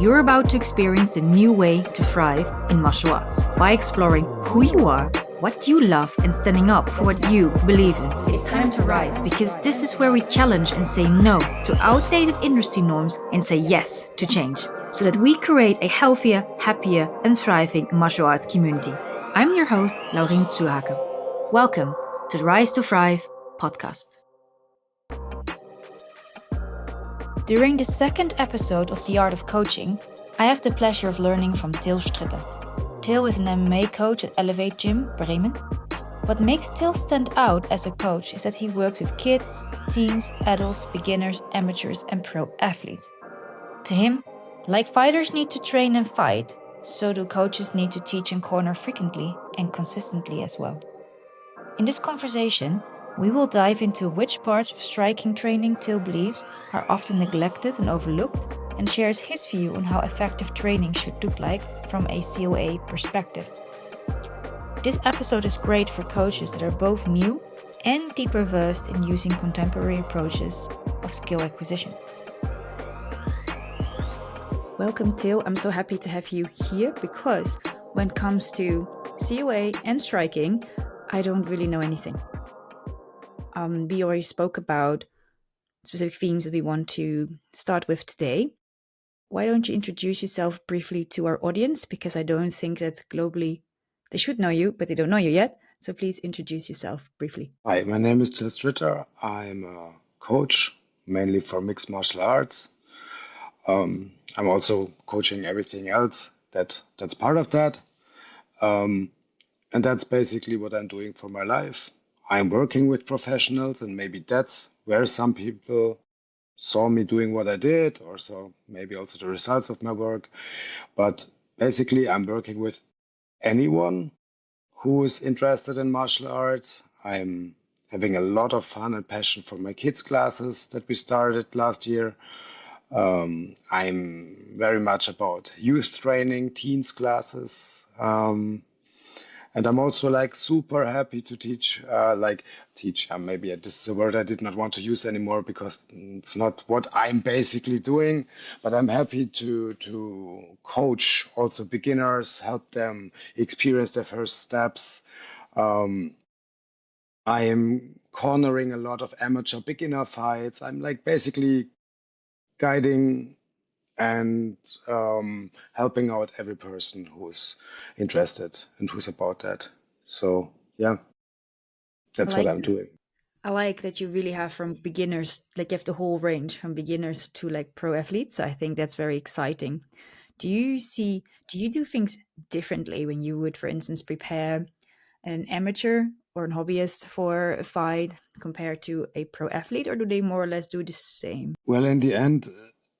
you're about to experience a new way to thrive in martial arts by exploring who you are, what you love, and standing up for what you believe in. It's time to rise, because this is where we challenge and say no to outdated industry norms and say yes to change, so that we create a healthier, happier, and thriving martial arts community. I'm your host, Laurien Tsuhaken. Welcome to the Rise to Thrive podcast. During the second episode of The Art of Coaching, I have the pleasure of learning from Til Stritter. Til is an MMA coach at Elevate Gym, Bremen. What makes Til stand out as a coach is that he works with kids, teens, adults, beginners, amateurs, and pro athletes. To him, like fighters need to train and fight, so do coaches need to teach and corner frequently and consistently as well. In this conversation, we will dive into which parts of striking training Til believes are often neglected and overlooked, and shares his view on how effective training should look like from a COA perspective. This episode is great for coaches that are both new and deeper versed in using contemporary approaches of skill acquisition. Welcome, Til. I'm so happy to have you here because when it comes to COA and striking, I don't really know anything. We already spoke about specific themes that we want to start with today. Why don't you introduce yourself briefly to our audience? Because I don't think that globally they should know you, but they don't know you yet. So please introduce yourself briefly. Hi, my name is Til Stritter. I'm a coach, mainly for mixed martial arts. I'm also coaching everything else that's part of that. And that's basically what I'm doing for my life. I'm working with professionals, and maybe that's where some people saw me doing what I did, or saw maybe also the results of my work. But basically, I'm working with anyone who is interested in martial arts. I'm having a lot of fun and passion for my kids' classes that we started last year. I'm very much about youth training, teens classes. And I'm also super happy to teach, maybe this is a word I did not want to use anymore because it's not what I'm basically doing, but I'm happy to coach also beginners, help them experience their first steps. I am cornering a lot of amateur beginner fights. I'm basically guiding and helping out every person who's interested and who's about that. So, yeah, that's what I'm doing. I like that you really have from beginners, you have the whole range from beginners to pro athletes. I think that's very exciting. Do you do things differently when you would, for instance, prepare an amateur or an hobbyist for a fight compared to a pro athlete, or do they more or less do the same? Well, in the end,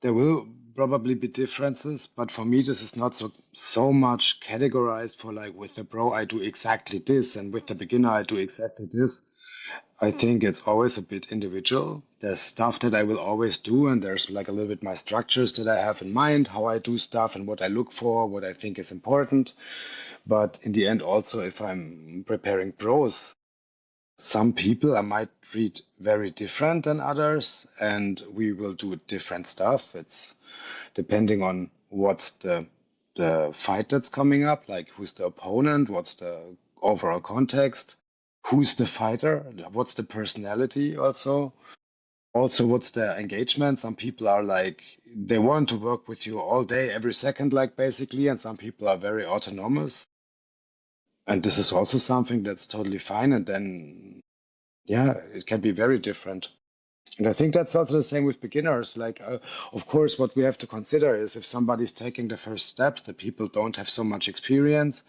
there will probably be differences, but for me, this is not so much categorized for with the pro, I do exactly this, and with the beginner, I do exactly this. I think it's always a bit individual. There's stuff that I will always do, and there's a little bit my structures that I have in mind, how I do stuff and what I look for, what I think is important. But in the end, also, if I'm preparing pros, some people I might treat very different than others, and we will do different stuff. It's depending on what's the fight that's coming up, who's the opponent, what's the overall context, who's the fighter, what's the personality also. Also, what's the engagement? Some people are they want to work with you all day, every second, basically, and some people are very autonomous. And this is also something that's totally fine. And then, yeah, it can be very different. And I think that's also the same with beginners. Of course, what we have to consider is if somebody's taking the first steps, the people don't have so much experience.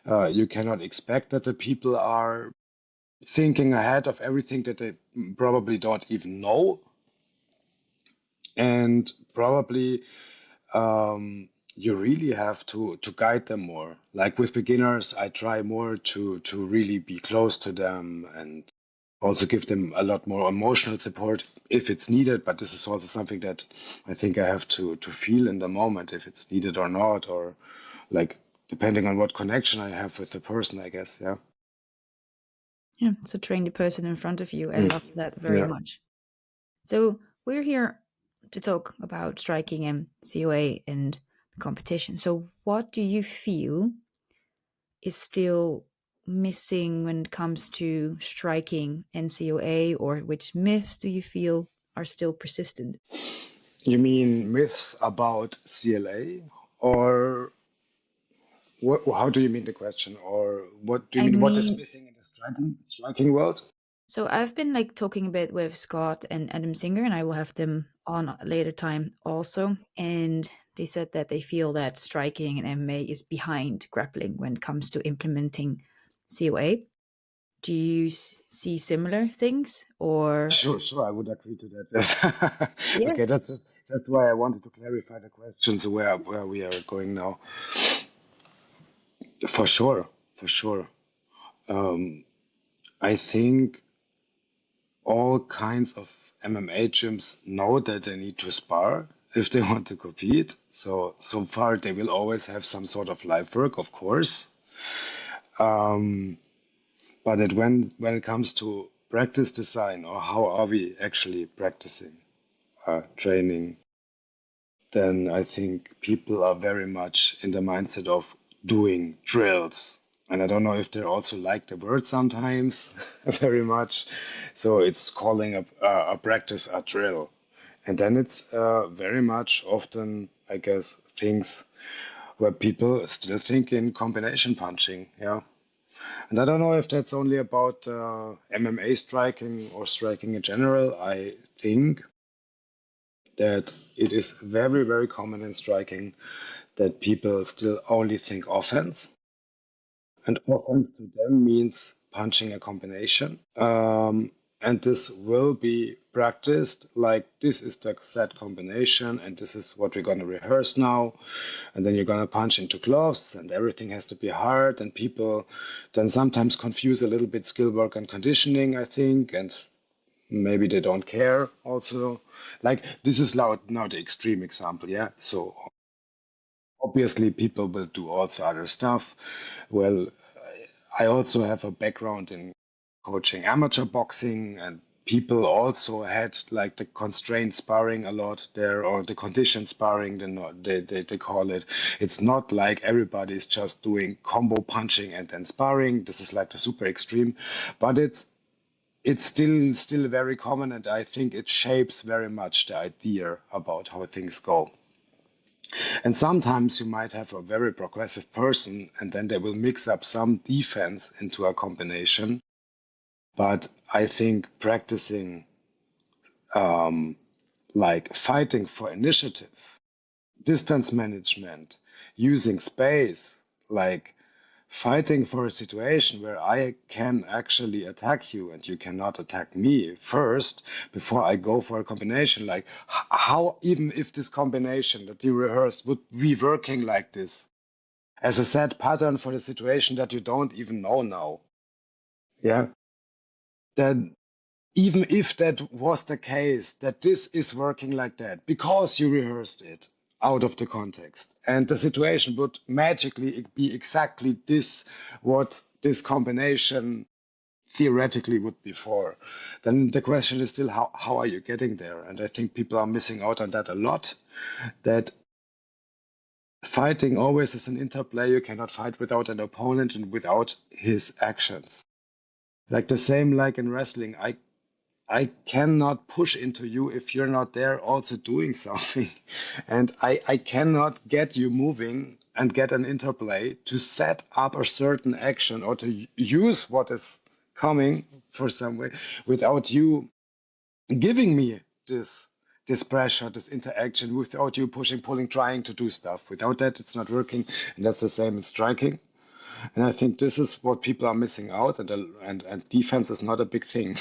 You cannot expect that the people are thinking ahead of everything that they probably don't even know. And probably you really have to guide them more. With beginners, I try more to really be close to them and also give them a lot more emotional support if it's needed. But this is also something that I think I have to feel in the moment, if it's needed or not, or depending on what connection I have with the person, I guess. Yeah. Yeah. So train the person in front of you. I love that very much. So we're here to talk about striking and COA and competition. So, what do you feel is still missing when it comes to striking and COA, or which myths do you feel are still persistent? You mean myths about CLA, or how do you mean the question? Or what do you I mean? What is mean, missing in the striking world? so I've been like talking a bit with Scott and Adam Singer, and I will have them on a later time also. And they said that they feel that striking and MMA is behind grappling when it comes to implementing COA. Do you see similar things, or? Sure, sure, I would agree to that. Yes. Okay, Yes. that's why I wanted to clarify the questions where we are going now. For sure, for sure. Um, I think all kinds of MMA gyms know that they need to spar if they want to compete. So far they will always have some sort of live work, of course. Um, but when it comes to practice design, or how are we actually practicing training, then I think people are very much in the mindset of doing drills. And I don't know if they also like the word sometimes very much. So it's calling a practice a drill. And then it's very much often, I guess, things where people still think in combination punching. Yeah. And I don't know if that's only about MMA striking or striking in general. I think that it is very, very common in striking that people still only think offense. And offense to them means punching a combination. And this will be practiced like this is the set combination, and this is what we're going to rehearse now. And then you're going to punch into gloves, and everything has to be hard. And people then sometimes confuse a little bit skill work and conditioning, I think. And maybe they don't care also. Like this is now the extreme example, yeah. So obviously people will do also other stuff. Well, I also have a background in coaching amateur boxing, and people also had like the constrained sparring a lot there, or the conditioned sparring, they call it. It's not like everybody is just doing combo punching and then sparring. This is like the super extreme, but it's still very common, and I think it shapes very much the idea about how things go. And sometimes you might have a very progressive person, and then they will mix up some defense into a combination. But I think practicing um, like fighting for initiative, distance management, using space, like fighting for a situation where I can actually attack you and you cannot attack me first before I go for a combination. Like, how, even if this combination that you rehearsed would be working like this as a set pattern for the situation that you don't even know now. Yeah. Then, even if that was the case, that this is working like that because you rehearsed it out of the context, and the situation would magically be exactly this, what this combination theoretically would be for, then the question is still how are you getting there? And I think people are missing out on that a lot, that fighting always is an interplay. You cannot fight without an opponent and without his actions. Like the same like in wrestling, I cannot push into you if you're not there also doing something. And I cannot get you moving and get an interplay to set up a certain action or to use what is coming for some way without you giving me this pressure, this interaction, without you pushing, pulling, trying to do stuff. Without that, it's not working. And that's the same in striking. And I think this is what people are missing out, and defense is not a big thing.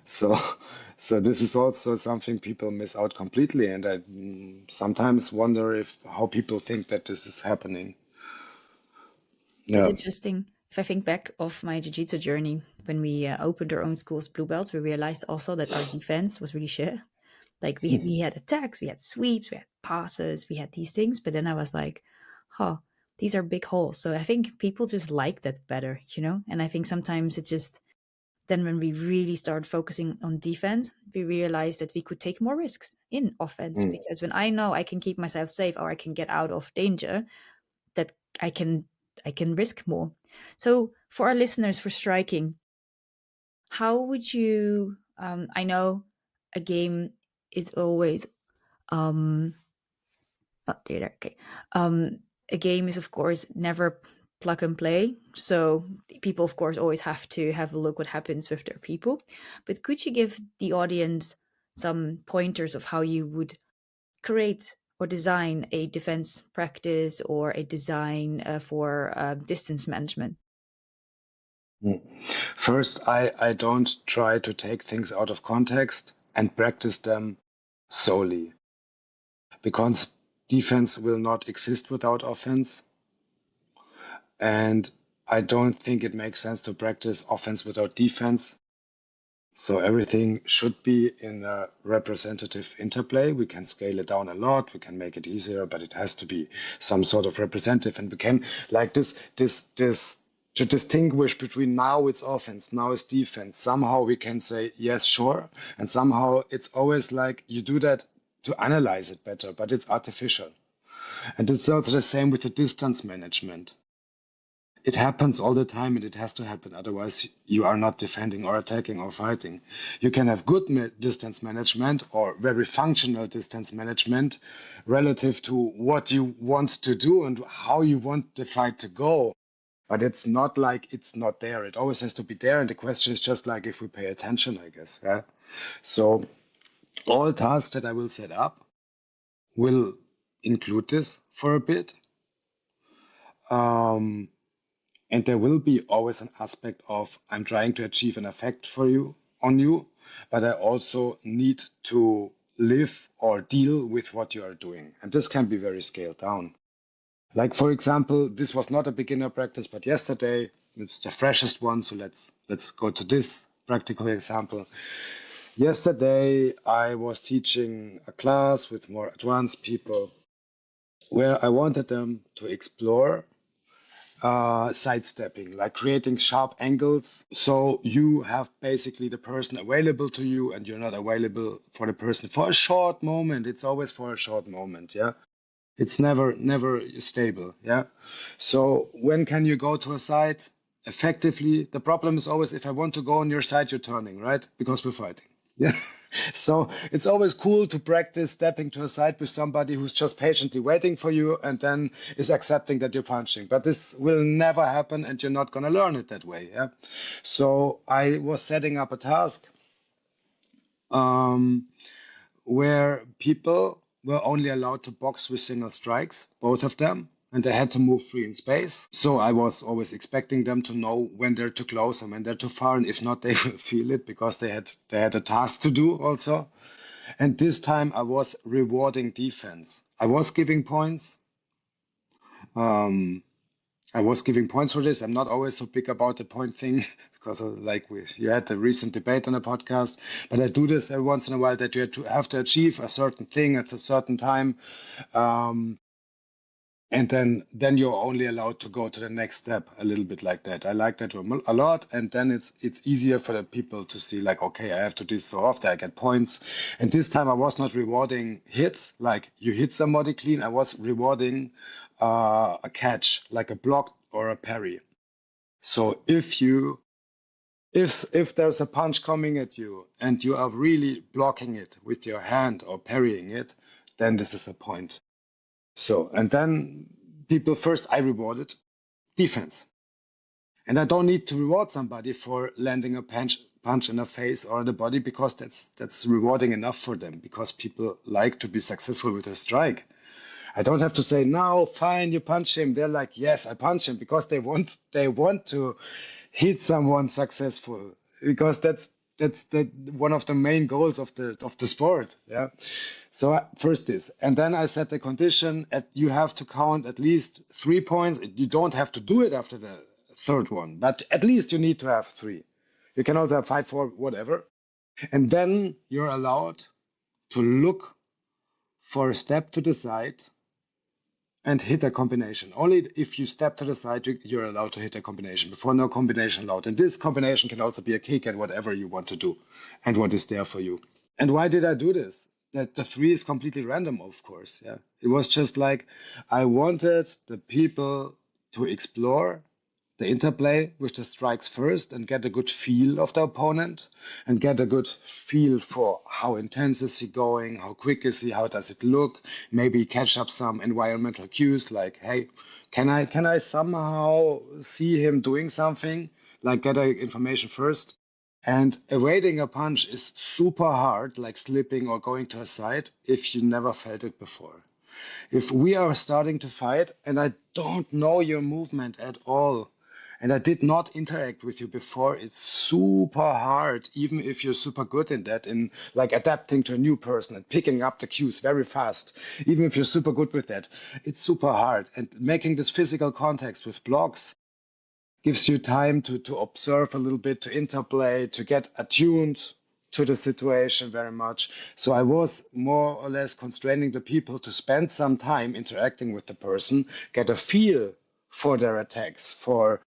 So so this is also something people miss out completely, and I sometimes wonder if how people think that this is happening. That's Yeah. interesting. If I think back of my jiu-jitsu journey, when we opened our own school's blue belts, we realized also that our defense was really shit. Like we had attacks, we had sweeps, we had passes, we had these things, but then I was like, huh, these are big holes. So I think people just like that better, you know? And I think sometimes it's just Then when we really started focusing on defense, we realized that we could take more risks in offense, Mm. because when I know I can keep myself safe or I can get out of danger, that I can risk more. So for our listeners, for striking, how would you I know a game is always um oh, there, okay. A game is of course never plug and play. So people of course always have to have a look what happens with their people. But could you give the audience some pointers of how you would create or design a defense practice or a design for distance management? Mm. First, I don't try to take things out of context and practice them solely, because defense will not exist without offense. And I don't think it makes sense to practice offense without defense. So everything should be in a representative interplay. We can scale it down a lot. We can make it easier, but it has to be some sort of representative. And we can like this to distinguish between now it's offense, now it's defense. Somehow we can say yes, sure, and somehow it's always like you do that to analyze it better, but it's artificial. And it's also the same with the distance management. It happens all the time and it has to happen. Otherwise, you are not defending or attacking or fighting. You can have good distance management or very functional distance management relative to what you want to do and how you want the fight to go. But it's not like it's not there. It always has to be there. And the question is just like if we pay attention, I guess. Yeah. So all tasks that I will set up will include this for a bit. Um, And there will be always an aspect of I'm trying to achieve an effect for you on you, but I also need to live or deal with what you are doing. And this can be very scaled down. Like for example, this was not a beginner practice, but yesterday it's the freshest one. So let's go to this practical example. Yesterday I was teaching a class with more advanced people where I wanted them to explore sidestepping, like creating sharp angles. So you have basically the person available to you and you're not available for the person for a short moment. It's always for a short moment. Yeah. It's never stable. Yeah. So when can you go to a side effectively? The problem is always if I want to go on your side, you're turning, right? Because we're fighting. Yeah. So it's always cool to practice stepping to a side with somebody who's just patiently waiting for you and then is accepting that you're punching. But this will never happen and you're not going to learn it that way. Yeah. So I was setting up a task um, where people were only allowed to box with single strikes, both of them, and they had to move free in space. So I was always expecting them to know when they're too close and when they're too far, and if not, they will feel it because they had a task to do also. And this time I was rewarding defense. I was giving points. Um, I was giving points for this. I'm not always so big about the point thing because you had the recent debate on a podcast, but I do this every once in a while that you have to achieve a certain thing at a certain time. Um, and then you're only allowed to go to the next step a little bit like that. I like that a lot, and then it's easier for the people to see like, okay, I have to do this so often, I get points. And this time I was not rewarding hits, like you hit somebody clean. I was rewarding a catch, like a block or a parry. So if there's a punch coming at you and you are really blocking it with your hand or parrying it, then this is a point. So, and then people first, I rewarded defense. And I don't need to reward somebody for landing a punch in the face or in the body because that's rewarding enough for them because people like to be successful with a strike. I don't have to say, no, fine, you punch him. They're like, yes, I punch him because they want to hit someone successful because that's one of the main goals of the sport. Yeah. So first this, and then I set the condition at you have to count at least 3 points. You don't have to do it after the third one, but at least you need to have three. You can also have 5, 4, whatever, and then you're allowed to look for a step to the side and hit a combination. Only if you step to the side, you're allowed to hit a combination. Before, no combination allowed. And this combination can also be a kick at whatever you want to do and what is there for you. And why did I do this? That the three is completely random, of course. Yeah, it was just like I wanted the people to explore the interplay with the strikes first and get a good feel of the opponent and get a good feel for how intense is he going, how quick is he, how does it look, maybe catch up some environmental cues like, hey, can I somehow see him doing something, like get information first. And evading a punch is super hard, like slipping or going to a side, if you never felt it before. If we are starting to fight and I don't know your movement at all, and I did not interact with you before, it's super hard, even if you're super good in that, in like adapting to a new person and picking up the cues very fast. Even if you're super good with that, it's super hard. And making this physical context with blocks gives you time to observe a little bit, to interplay, to get attuned to the situation very much. So I was more or less constraining the people to spend some time interacting with the person, get a feel for their attacks, for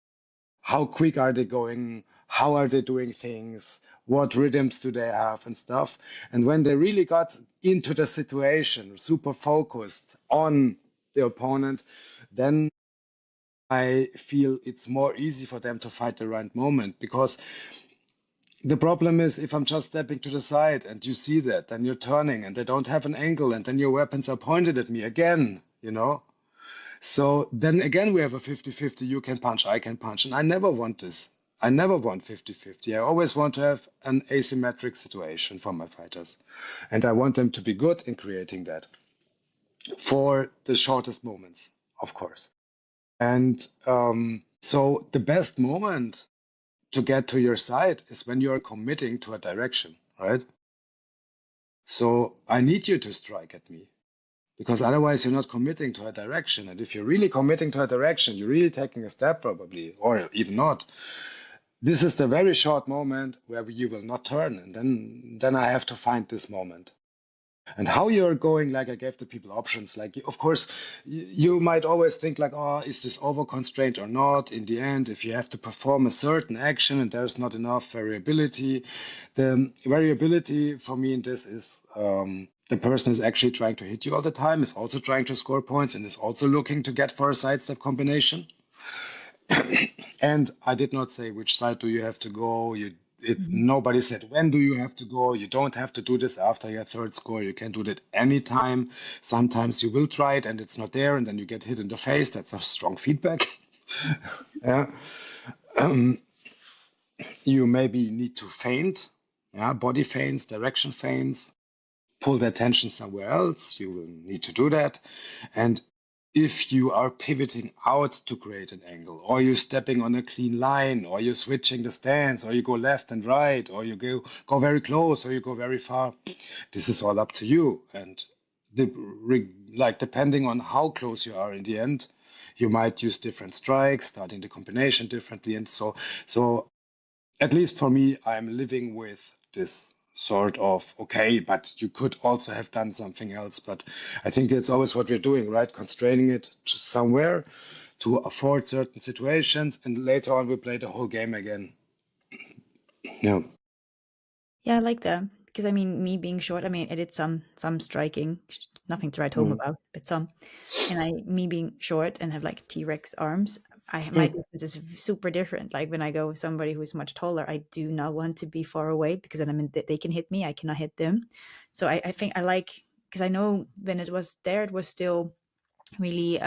how quick are they going, how are they doing things, what rhythms do they have and stuff. And when they really got into the situation, super focused on the opponent, then I feel it's more easy for them to fight the right moment, because the problem is if I'm just stepping to the side and you see that, then you're turning and they don't have an angle and then your weapons are pointed at me again, you know? So then again, we have a 50-50, you can punch, I can punch. And I never want this. I never want 50-50. I always want to have an asymmetric situation for my fighters. And I want them to be good in creating that for the shortest moments, of course. And so the best moment to get to your side is when you're committing to a direction, right? So I need you to strike at me, because otherwise you're not committing to a direction. And if you're really committing to a direction, you're really taking a step probably, or even not. This is the very short moment where you will not turn. And then I have to find this moment. And how you're going, like I gave the people options. Like, of course, you might always think like, oh, is this over constrained or not? In the end, if you have to perform a certain action and there's not enough variability, the variability for me in this is the person is actually trying to hit you all the time, is also trying to score points, and is also looking to get for a sidestep combination. And I did not say which side do you have to go. Nobody said when do you have to go. You don't have to do this after your third score. You can do that anytime. Sometimes you will try it and it's not there, and then you get hit in the face. That's a strong feedback. Yeah. You maybe need to feint. Yeah, body feints, direction feints, pull the attention somewhere else. You will need to do that. And if you are pivoting out to create an angle, or you're stepping on a clean line, or you're switching the stance, or you go left and right, or you go very close, or you go very far, this is all up to you. And like depending on how close you are in the end, you might use different strikes, starting the combination differently. And so at least for me, I'm living with this sort of, okay, but you could also have done something else. But I think it's always what we're doing, right? Constraining it to somewhere to afford certain situations, and later on we play the whole game again. Yeah. Yeah, I like that because I mean, me being short, I mean, I did some striking, nothing to write home Mm. about, but some. And me being short and have like T-Rex arms, my Mm. distance is super different. Like when I go with somebody who's much taller, I do not want to be far away because then I mean they can hit me, I cannot hit them. So I think I like, because I know when it was there, it was still really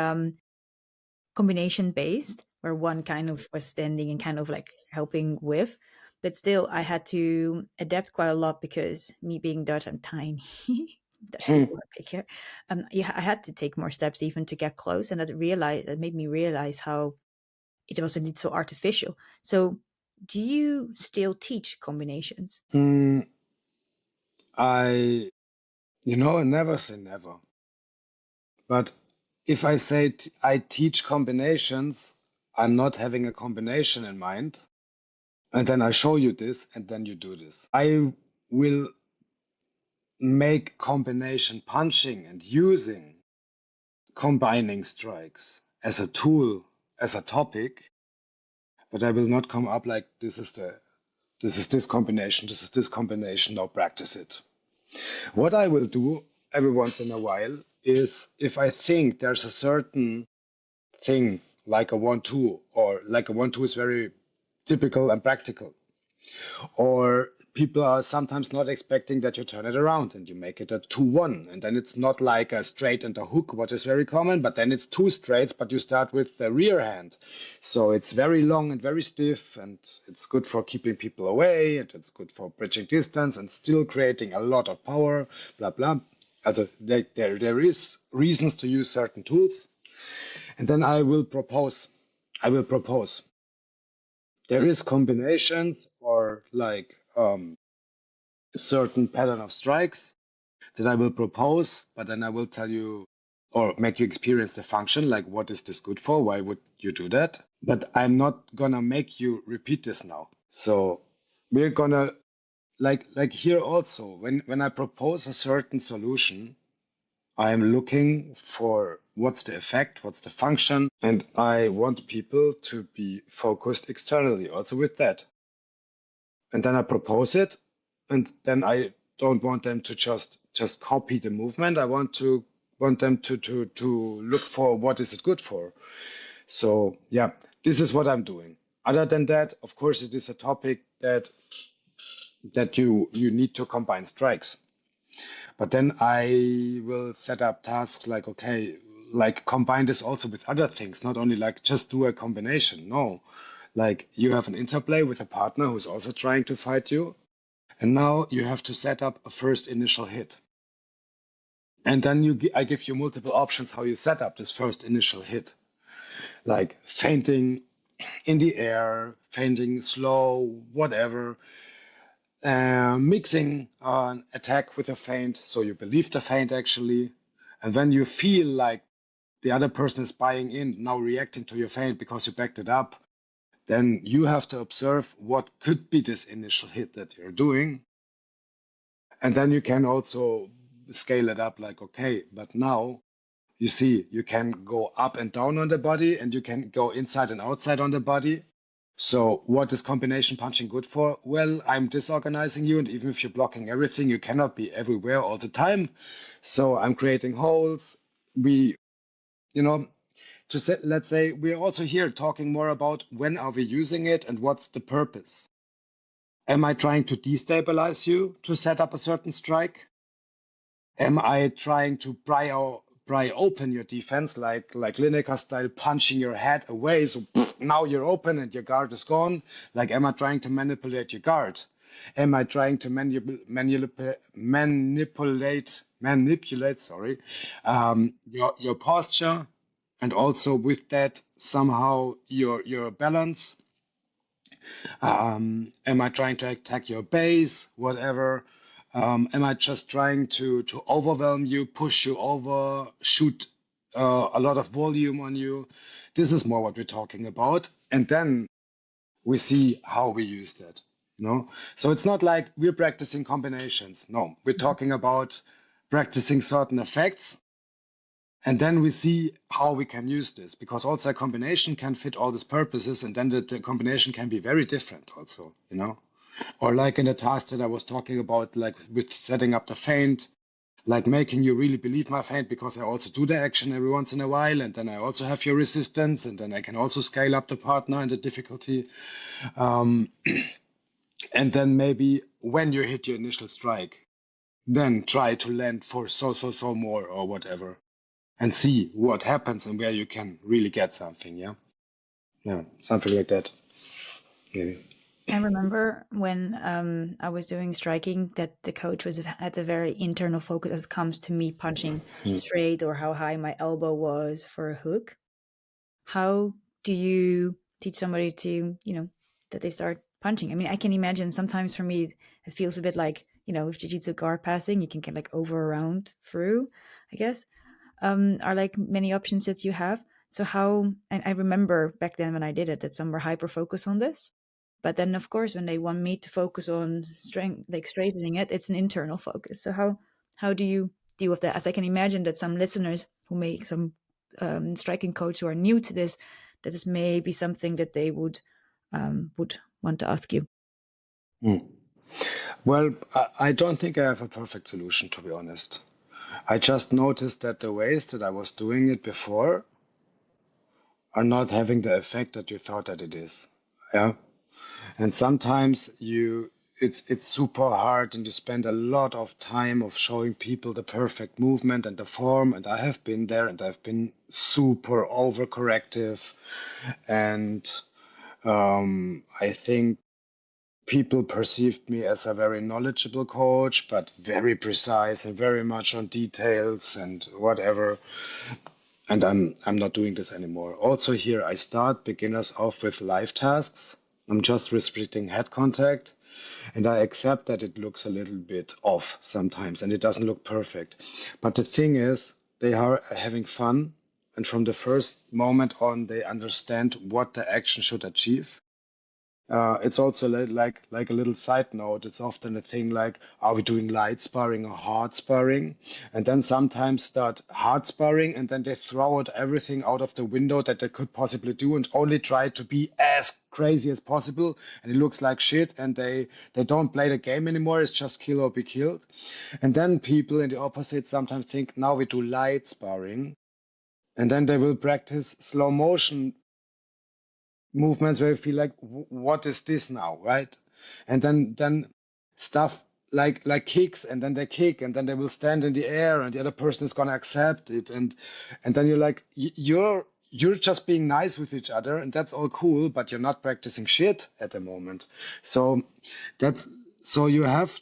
combination based, where one kind of was standing and kind of like helping with, but still I had to adapt quite a lot because me being Dutch, I'm tiny. Dutch Mm. people are big here. Yeah, I had to take more steps even to get close, and that made me realize how it was indeed so artificial. So, do you still teach combinations? Mm. I, never say never. But if I say I teach combinations, I'm not having a combination in mind. And then I show you this, and then you do this. I will make combination punching and using combining strikes as a tool, as a topic, but I will not come up like this combination, this is this combination, now practice it. What I will do every once in a while is if I think there's a certain thing like a 1-2, or like a 1-2 is very typical and practical, or people are sometimes not expecting that you turn it around and you make it a 2-1, and then it's not like a straight and a hook, what is very common, but then it's two straights, but you start with the rear hand, so it's very long and very stiff, and it's good for keeping people away, and it's good for bridging distance and still creating a lot of power, blah blah. Also, there is reasons to use certain tools, and then I will propose there is combinations, or like a certain pattern of strikes that I will propose, but then I will tell you or make you experience the function, like what is this good for? Why would you do that? But I'm not gonna make you repeat this now. So we're gonna like here also, when I propose a certain solution, I'm looking for what's the effect, what's the function, and I want people to be focused externally also with that. And then I propose it, and then I don't want them to just copy the movement. I want them to look for what is it good for. So yeah, this is what I'm doing. Other than that, of course, it is a topic that you need to combine strikes. But then I will set up tasks like, okay, like combine this also with other things, not only like just do a combination. No, like you have an interplay with a partner who's also trying to fight you. And now you have to set up a first initial hit. And then I give you multiple options how you set up this first initial hit, like fainting in the air, fainting slow, whatever, mixing an attack with a feint, so you believe the feint actually, and when you feel like the other person is buying in, now reacting to your feint because you backed it up, then you have to observe what could be this initial hit that you're doing, and then you can also scale it up like, okay, but now you see you can go up and down on the body, and you can go inside and outside on the body. So what is combination punching good for? Well, I'm disorganizing you, and even if you're blocking everything, you cannot be everywhere all the time. So I'm creating holes. We, let's say we're also here talking more about when are we using it and what's the purpose. Am I trying to destabilize you to set up a certain strike? Am I trying to pry open your defense, like Lineker style, punching your head away, so now you're open and your guard is gone? Like, am I trying to manipulate your guard? Am I trying to manipulate, sorry, your posture, and also with that somehow your balance? Am I trying to attack your base, whatever? Am I just trying to overwhelm you, push you over, shoot a lot of volume on you? This is more what we're talking about. And then we see how we use that. No? So it's not like we're practicing combinations. No, we're talking about practicing certain effects. And then we see how we can use this, because also a combination can fit all these purposes, and then the combination can be very different also, Or like in the task that I was talking about, like with setting up the feint, like making you really believe my feint, because I also do the action every once in a while, and then I also have your resistance, and then I can also scale up the partner and the difficulty. And then maybe when you hit your initial strike, then try to land for so more or whatever, and see what happens and where you can really get something. Yeah, something like that, maybe. I remember when I was doing striking that the coach was had a very internal focus as it comes to me punching straight, or how high my elbow was for a hook. How do you teach somebody to, that they start punching? I mean, I can imagine sometimes for me it feels a bit like, with jiu-jitsu guard passing, you can get like over around through, I guess. Are like many options that you have. So how, and I remember back then when I did it that some were hyper focused on this. But then of course when they want me to focus on strength, like straightening it, it's an internal focus. So how do you deal with that? As I can imagine that some listeners who make some striking coach who are new to this, that is maybe something that they would want to ask you? Hmm. Well, I don't think I have a perfect solution, to be honest. I just noticed that the ways that I was doing it before are not having the effect that you thought that it is. Yeah. And sometimes it's super hard and you spend a lot of time of showing people the perfect movement and the form. And I have been there and I've been super overcorrective. And I think people perceived me as a very knowledgeable coach, but very precise and very much on details and whatever. And I'm not doing this anymore. Also here, I start beginners off with live tasks. I'm just restricting head contact, and I accept that it looks a little bit off sometimes, and it doesn't look perfect. But the thing is, they are having fun, and from the first moment on, they understand what the action should achieve. It's also like a little side note. It's often a thing like, are we doing light sparring or hard sparring? And then sometimes start hard sparring, and then they throw out everything out of the window that they could possibly do, and only try to be as crazy as possible. And it looks like shit, and they don't play the game anymore. It's just kill or be killed. And then people in the opposite sometimes think, now we do light sparring, and then they will practice slow motion movements where you feel like, what is this now, right? And then stuff like kicks, and then they kick, and then they will stand in the air, and the other person is gonna accept it, and then you're like, you're just being nice with each other, and that's all cool, but you're not practicing shit at the moment. So that's so you have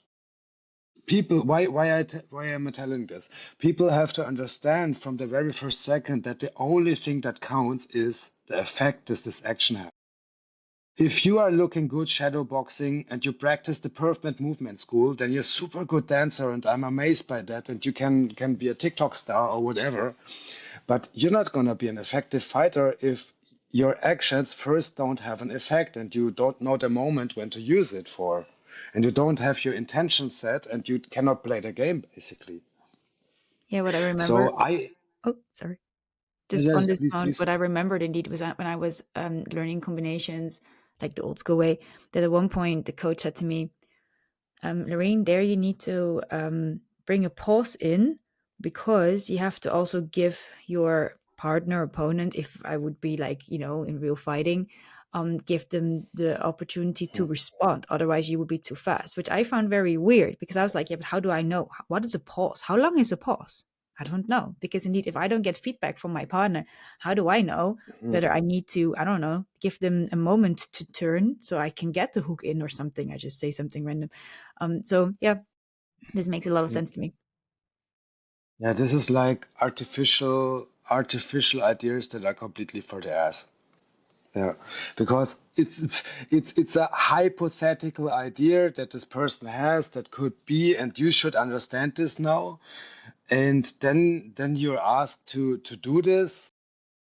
people. Why am I telling this? People have to understand from the very first second that the only thing that counts is the effect this action has. If you are looking good shadow boxing and you practice the perfect movement school, then you're a super good dancer, and I'm amazed by that. And you can be a TikTok star or whatever, but you're not gonna be an effective fighter if your actions first don't have an effect and you don't know the moment when to use it for, and you don't have your intention set, and you cannot play the game basically. Yeah, what I remember. So I Oh, sorry. Just on yes, this please, point, please. what I remembered indeed was that when I was learning combinations, like the old school way, that at one point the coach said to me, Lorraine, there you need to bring a pause in, because you have to also give your partner, opponent, if I would be like, in real fighting, give them the opportunity to respond. Otherwise, you would be too fast, which I found very weird, because I was like, yeah, but how do I know? What is a pause? How long is a pause? I don't know. Because indeed, if I don't get feedback from my partner, how do I know Mhm. whether I need to, I don't know, give them a moment to turn so I can get the hook in or something? I just say something random. So yeah, this makes a lot of sense to me. Yeah, this is like artificial ideas that are completely for the ass. Yeah, because it's a hypothetical idea that this person has that could be, and you should understand this now. And then you're asked to do this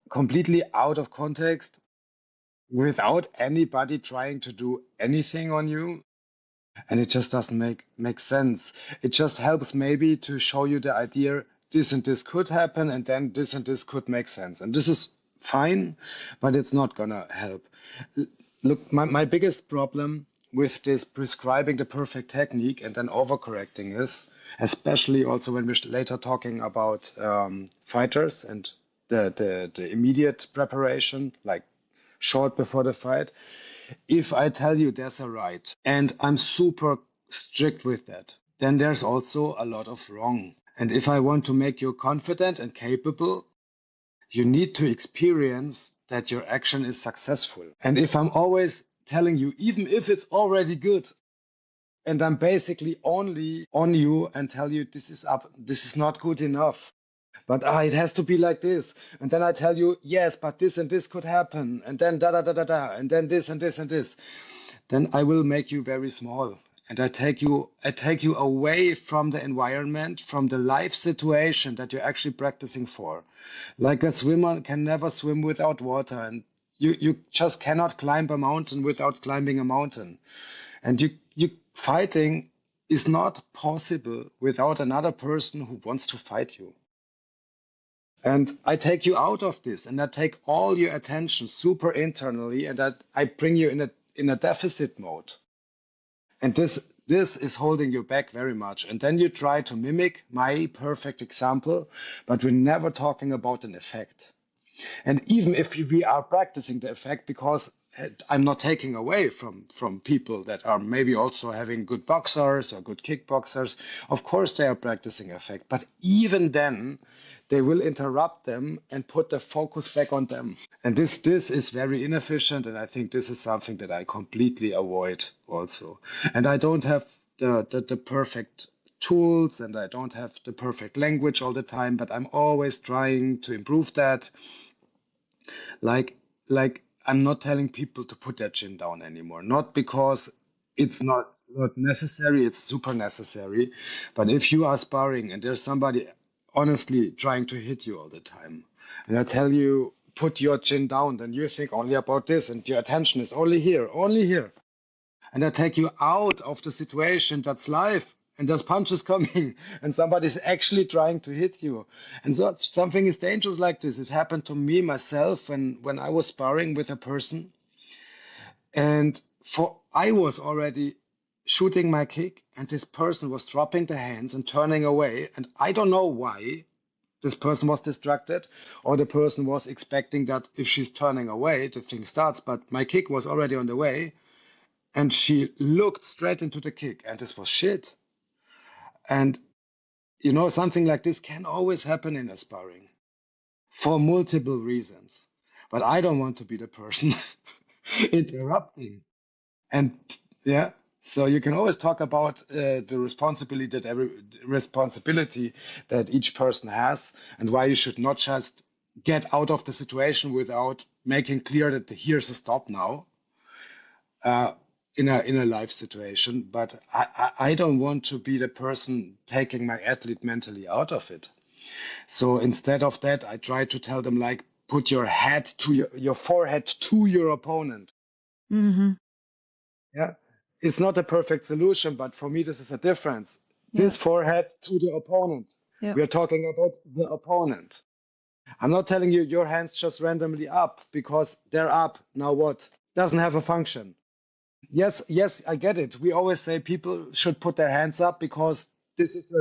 completely out of context without anybody trying to do anything on you. And it just doesn't make sense. It just helps maybe to show you the idea this and this could happen, and then this and this could make sense. And this is fine, but it's not gonna help. Look, my biggest problem with this prescribing the perfect technique and then overcorrecting is, especially also when we're later talking about fighters and the immediate preparation, like short before the fight. If I tell you there's a right, and I'm super strict with that, then there's also a lot of wrong. And if I want to make you confident and capable, you need to experience that your action is successful. And if I'm always telling you, even if it's already good, and I'm basically only on you and tell you this is not good enough, but it has to be like this. And then I tell you, yes, but this and this could happen. And then da da da da da. And then this and this and this. Then I will make you very small. And I take you away from the environment, from the life situation that you're actually practicing for. Like a swimmer can never swim without water. And you just cannot climb a mountain without climbing a mountain. And you fighting is not possible without another person who wants to fight you. And I take you out of this, and I take all your attention super internally, and I bring you in a deficit mode. And this is holding you back very much. And then you try to mimic my perfect example, but we're never talking about an effect. And even if we are practicing the effect, because I'm not taking away from people that are maybe also having good boxers or good kickboxers, of course they are practicing effect. But even then, they will interrupt them and put the focus back on them. And this is very inefficient, and I think this is something that I completely avoid also. And I don't have the perfect tools, and I don't have the perfect language all the time, but I'm always trying to improve that. Like like I'm not telling people to put their chin down anymore. Not because it's not necessary, it's super necessary. But if you are sparring and there's somebody honestly trying to hit you all the time, and I tell you put your chin down, then you think only about this and your attention is only here, only here. And I take you out of the situation that's live, and there's punches coming and somebody's actually trying to hit you. And so something is dangerous like this. It happened to me myself when I was sparring with a person, and for I was already shooting my kick, and this person was dropping the hands and turning away, and I don't know why. This person was distracted, or the person was expecting that if she's turning away, the thing starts. But my kick was already on the way, and she looked straight into the kick, and this was shit. And something like this can always happen in a sparring for multiple reasons. But I don't want to be the person interrupting. And yeah, so you can always talk about the responsibility that each person has, and why you should not just get out of the situation without making clear that here's a stop now. uh, in a life situation, but I don't want to be the person taking my athlete mentally out of it. So instead of that, I try to tell them like put your head to your forehead to your opponent. Mm-hmm. Yeah, it's not a perfect solution, but for me this is a difference. Yeah. This forehead to the opponent. Yeah. We are talking about the opponent. I'm not telling you your hands just randomly up because they're up. Now what? Doesn't have a function. Yes, yes, I get it. We always say people should put their hands up because this is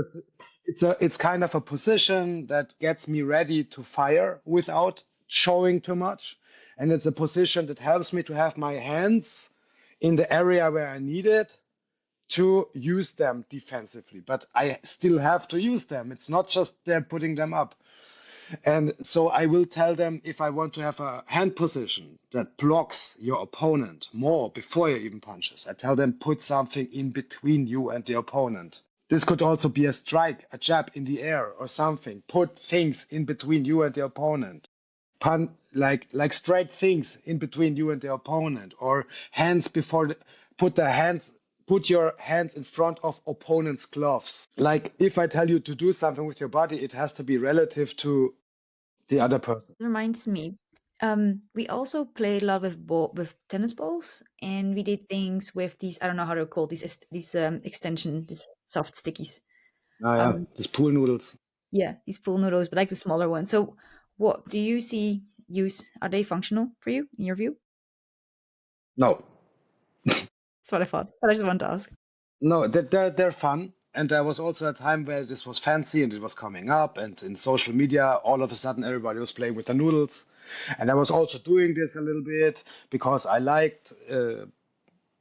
it's kind of a position that gets me ready to fire without showing too much. And it's a position that helps me to have my hands in the area where I need it to use them defensively. But I still have to use them. It's not just they're putting them up. And so I will tell them if I want to have a hand position that blocks your opponent more before you even punches, I tell them put something in between you and the opponent. This could also be a strike, a jab in the air or something. Put things in between you and the opponent. Like straight things in between you and the opponent, or hands before put your hands in front of opponent's gloves. Like if I tell you to do something with your body, it has to be relative to the other person. It reminds me. We also played a lot with tennis balls, and we did things with these. I don't know how to call these extension, these soft stickies. Ah, yeah, Um, these pool noodles. yeah, these pool noodles, but like the smaller ones. So, what do you see use? Are they functional for you in your view? No, That's what I thought, but I just wanted to ask. no, they're fun. And there was also a time where this was fancy and it was coming up, and in social media, all of a sudden, everybody was playing with the noodles. And I was also doing this a little bit because I liked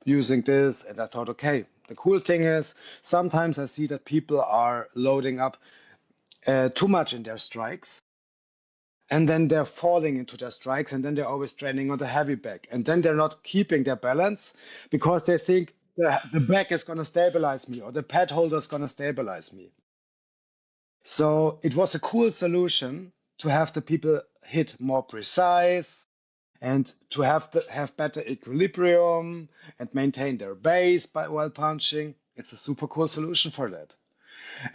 using this, and I thought, okay, the cool thing is sometimes I see that people are loading up too much in their strikes, and then they're falling into their strikes, and then they're always training on the heavy back, and then they're not keeping their balance because they think the back is going to stabilize me or the pad holder is going to stabilize me. So it was a cool solution to have the people hit more precise and to have better equilibrium and maintain their base while punching. It's a super cool solution for that.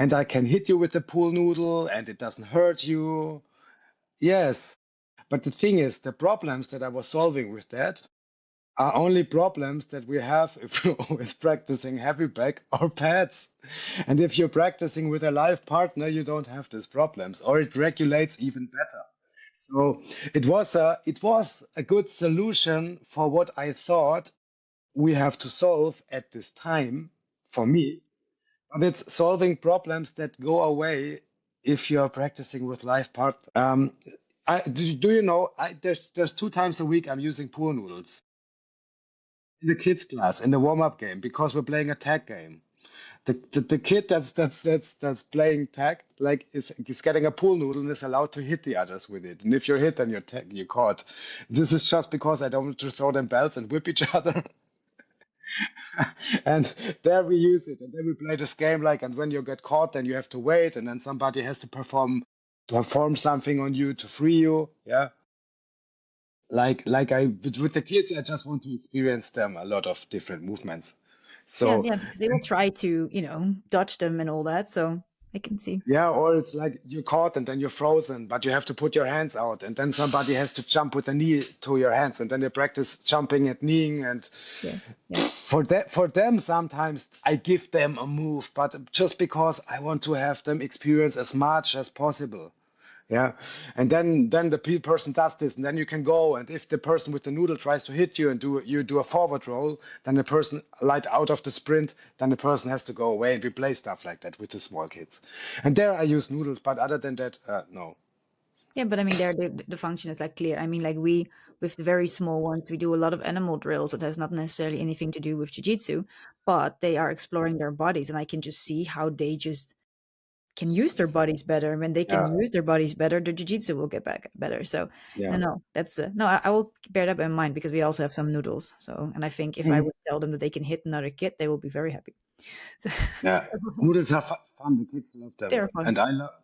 And I can hit you with the pool noodle and it doesn't hurt you. Yes. But the thing is, the problems that I was solving with that are only problems that we have if you're always practicing heavy back or pads. And if you're practicing with a live partner, you don't have these problems, or it regulates even better. So it was a good solution for what I thought we have to solve at this time for me, but it's solving problems that go away if you're practicing with live partner. Do you know? There's 2 times a week I'm using pool noodles in the kids class in the warm up game because we're playing a tag game. The kid that's playing tag like is getting a pool noodle and is allowed to hit the others with it. And if you're hit, then you're caught. This is just because I don't want to throw them belts and whip each other. And there we use it, and then we play this game like. And when you get caught, then you have to wait, and then somebody has to perform something on you to free you. Yeah, with the kids, I just want to experience them a lot of different movements. Yeah, So yeah, because they will try to, dodge them and all that. So I can see. yeah, or it's like you're caught and then you're frozen, but you have to put your hands out, and then somebody has to jump with a knee to your hands, and then they practice jumping and kneeing. And Yeah, yeah, for them, sometimes I give them a move, but just because I want to have them experience as much as possible. Yeah, and then the person does this, and then you can go. And if the person with the noodle tries to hit you and do a forward roll, then the person like out of the sprint, then the person has to go away. And we play stuff like that with the small kids. And there I use noodles, but other than that, no. yeah. But I mean, there the function is like clear. I mean, like we with the very small ones, we do a lot of animal drills that has not necessarily anything to do with jujitsu, but they are exploring their bodies, and I can just see how they just can use their bodies better. When they can Yeah, use their bodies better, the jiu-jitsu will get back better. So no, yeah. no, that's no, I will bear that in mind because we also have some noodles. So, and I think if I Mhm. would tell them that they can hit another kid, they will be very happy. So, Yeah, so noodles are fun. The kids love them, they're fun. and I love.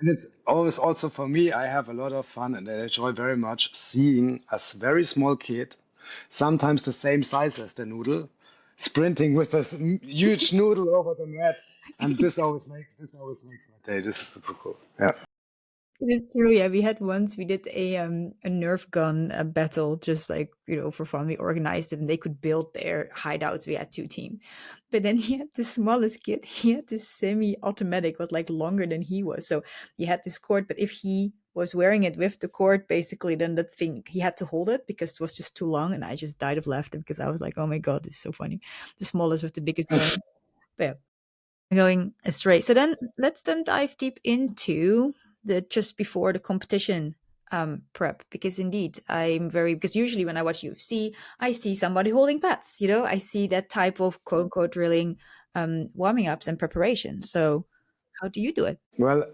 And it's always also for me. I have a lot of fun, and I enjoy very much seeing a very small kid, sometimes the same size as the noodle, sprinting with a huge noodle over the mat, and this always makes my day. This is super cool. Yeah. It is true. Yeah, we had once we did a Nerf gun battle, just like for fun. We organized it, and they could build their hideouts. We had two teams, but then he had the smallest kid. He had this semi-automatic, was like longer than he was. So he had this cord, but if he was wearing it with the cord, basically, then that thing he had to hold it because it was just too long. And I just died of laughter because I was like, "Oh my god, this is so funny!" The smallest with the biggest gun. But yeah, going astray. So then let's then dive deep into the just before the competition prep because indeed I'm very because usually when I watch UFC I see somebody holding pads, I see that type of quote unquote drilling warming ups and preparation. So how do you do it? Well,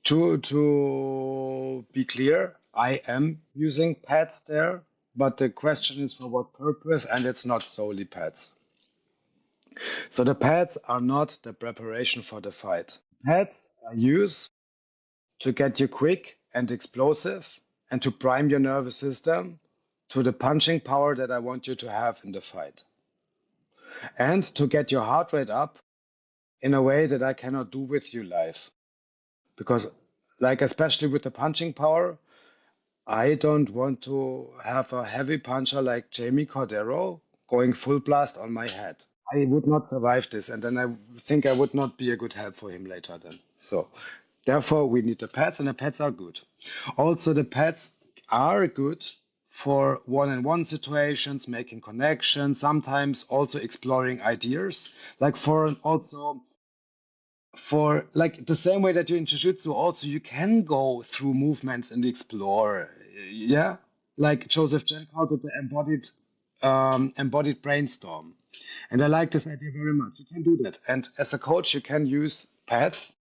to be clear, I am using pads there, but the question is for what purpose, and it's not solely pads. So the pads are not the preparation for the fight. Pads are used to get you quick and explosive and to prime your nervous system to the punching power that I want you to have in the fight. And to get your heart rate up in a way that I cannot do with you live. Because, like, especially with the punching power, I don't want to have a heavy puncher like Jamie Cordero going full blast on my head. I would not survive this, and then I think I would not be a good help for him later then. So, therefore, we need the pads, and the pads are good. Also, the pads are good for one-on-one situations, making connections, sometimes also exploring ideas, like for like the same way that you in jiu-jitsu also you can go through movements and explore, yeah, like Joseph Jenkow did the embodied brainstorm, and I like this idea very much. You can do that, and as a coach you can use pads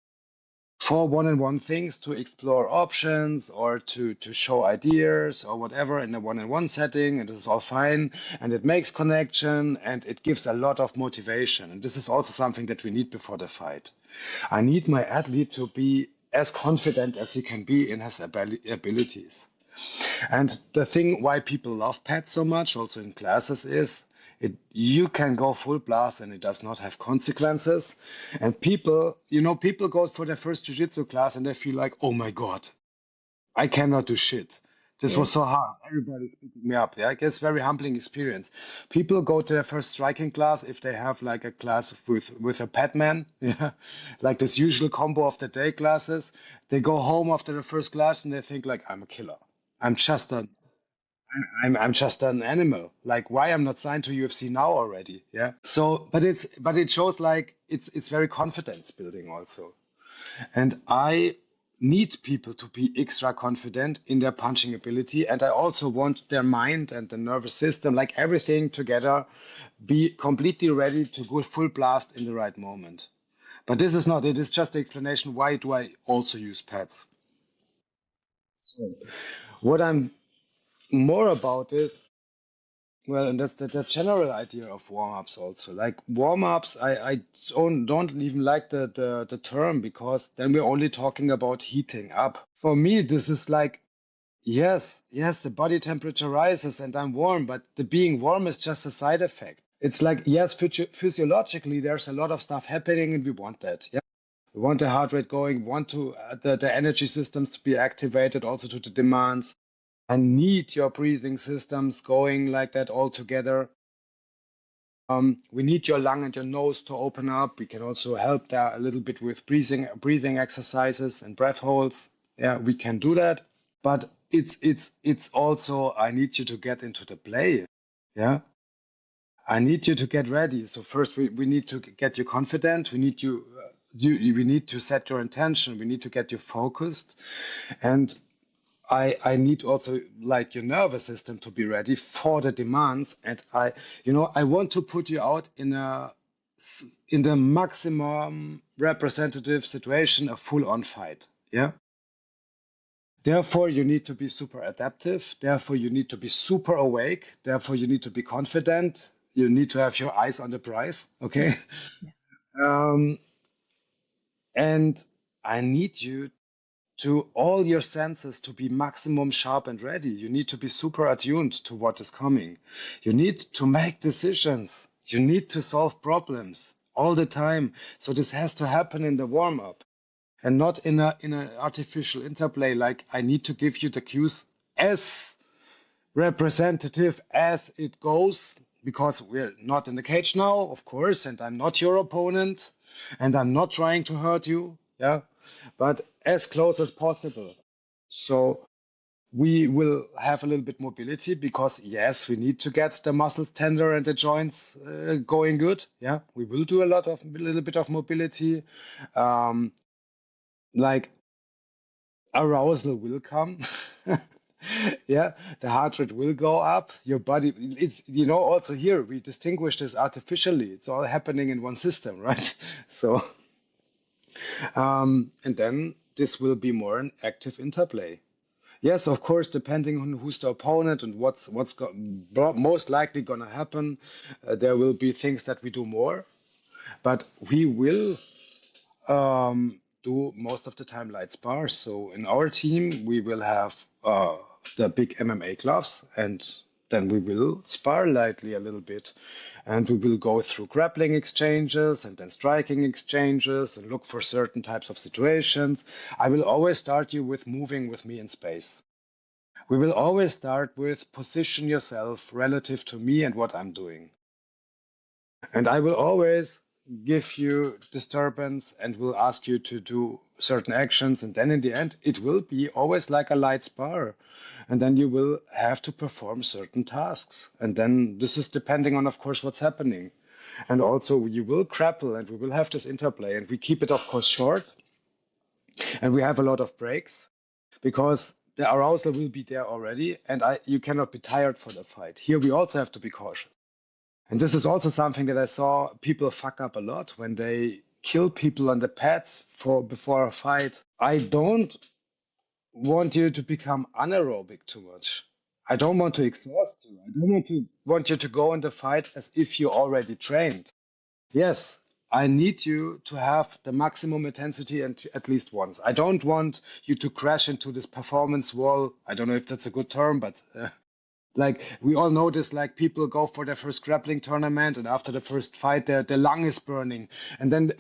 for one-on-one things to explore options or to show ideas or whatever in a one-on-one setting, and this is all fine, and it makes connection and it gives a lot of motivation, and this is also something that we need before the fight. I need my athlete to be as confident as he can be in his abilities. And the thing why people love pads so much, also in classes, is you can go full blast and it does not have consequences. And people go for their first jiu-jitsu class and they feel like, oh my God, I cannot do shit. This Yeah. was so hard. Everybody's beating me up. Yeah, I guess very humbling experience. People go to their first striking class if they have like a class with a padman, yeah, like this usual combo of the day classes. They go home after the first class and they think like I'm a killer. I'm just a I'm just an animal. Like why I'm not signed to UFC now already? Yeah. So, but it shows like it's very confidence building also. And I need people to be extra confident in their punching ability. And I also want their mind and the nervous system, like everything together, be completely ready to go full blast in the right moment. But this is not, it is just the explanation why do I also use pads. So what I'm more about is, well, and that's the general idea of warm-ups also. Like warm-ups, I don't even like the term because then we're only talking about heating up. For me, this is like, yes, the body temperature rises and I'm warm, but the being warm is just a side effect. It's like, yes, physiologically, there's a lot of stuff happening and we want that. Yeah. We want the heart rate going, we want to the energy systems to be activated also to the demands. I need your breathing systems going like that all together. We need your lung and your nose to open up. We can also help there a little bit with breathing exercises and breath holds. Yeah, we can do that. But it's also I need you to get into the play. Yeah. I need you to get ready. So first we need to get you confident. We need we need to set your intention. We need to get you focused. And I need also like your nervous system to be ready for the demands. And I want to put you out in the maximum representative situation, a full on fight. Yeah. Therefore, you need to be super adaptive. Therefore, you need to be super awake. Therefore, you need to be confident. You need to have your eyes on the prize. Yeah. Okay. Yeah. Um, and I need you to all your senses to be maximum sharp and ready. You need to be super attuned to what is coming. You need to make decisions. You need to solve problems all the time. So this has to happen in the warm up and not in an artificial interplay like I need to give you the cues as representative as it goes because we're not in the cage now, of course, and I'm not your opponent and I'm not trying to hurt you, yeah, but as close as possible. So we will have a little bit mobility because yes, we need to get the muscles tender and the joints going good. Yeah, we will do a little bit of mobility. Um, like arousal will come. Yeah, the heart rate will go up. Your body, it's, also here we distinguish this artificially. It's all happening in one system, right? So, and then this will be more an active interplay. Yes, of course, depending on who's the opponent and most likely gonna happen, there will be things that we do more, but we will do most of the time light spars. So in our team, we will have the big MMA gloves, and then we will spar lightly a little bit, and we will go through grappling exchanges and then striking exchanges and look for certain types of situations. I will always start you with moving with me in space. We will always start with position yourself relative to me and what I'm doing. And I will always give you disturbance and will ask you to do certain actions. And then in the end, it will be always like a light spar. And then you will have to perform certain tasks. And then this is depending on, of course, what's happening. And also you will grapple and we will have this interplay. And we keep it, of course, short. And we have a lot of breaks because the arousal will be there already. And you cannot be tired for the fight. Here we also have to be cautious. And this is also something that I saw people fuck up a lot when they kill people on the pads before a fight. I don't want you to become anaerobic too much. I don't want to exhaust you. I don't want you to go in the fight as if you already trained. Yes, I need you to have the maximum intensity and at least once. I don't want you to crash into this performance wall. I don't know if that's a good term, but Like we all know this, like people go for their first grappling tournament, and after the first fight, their lung is burning, and then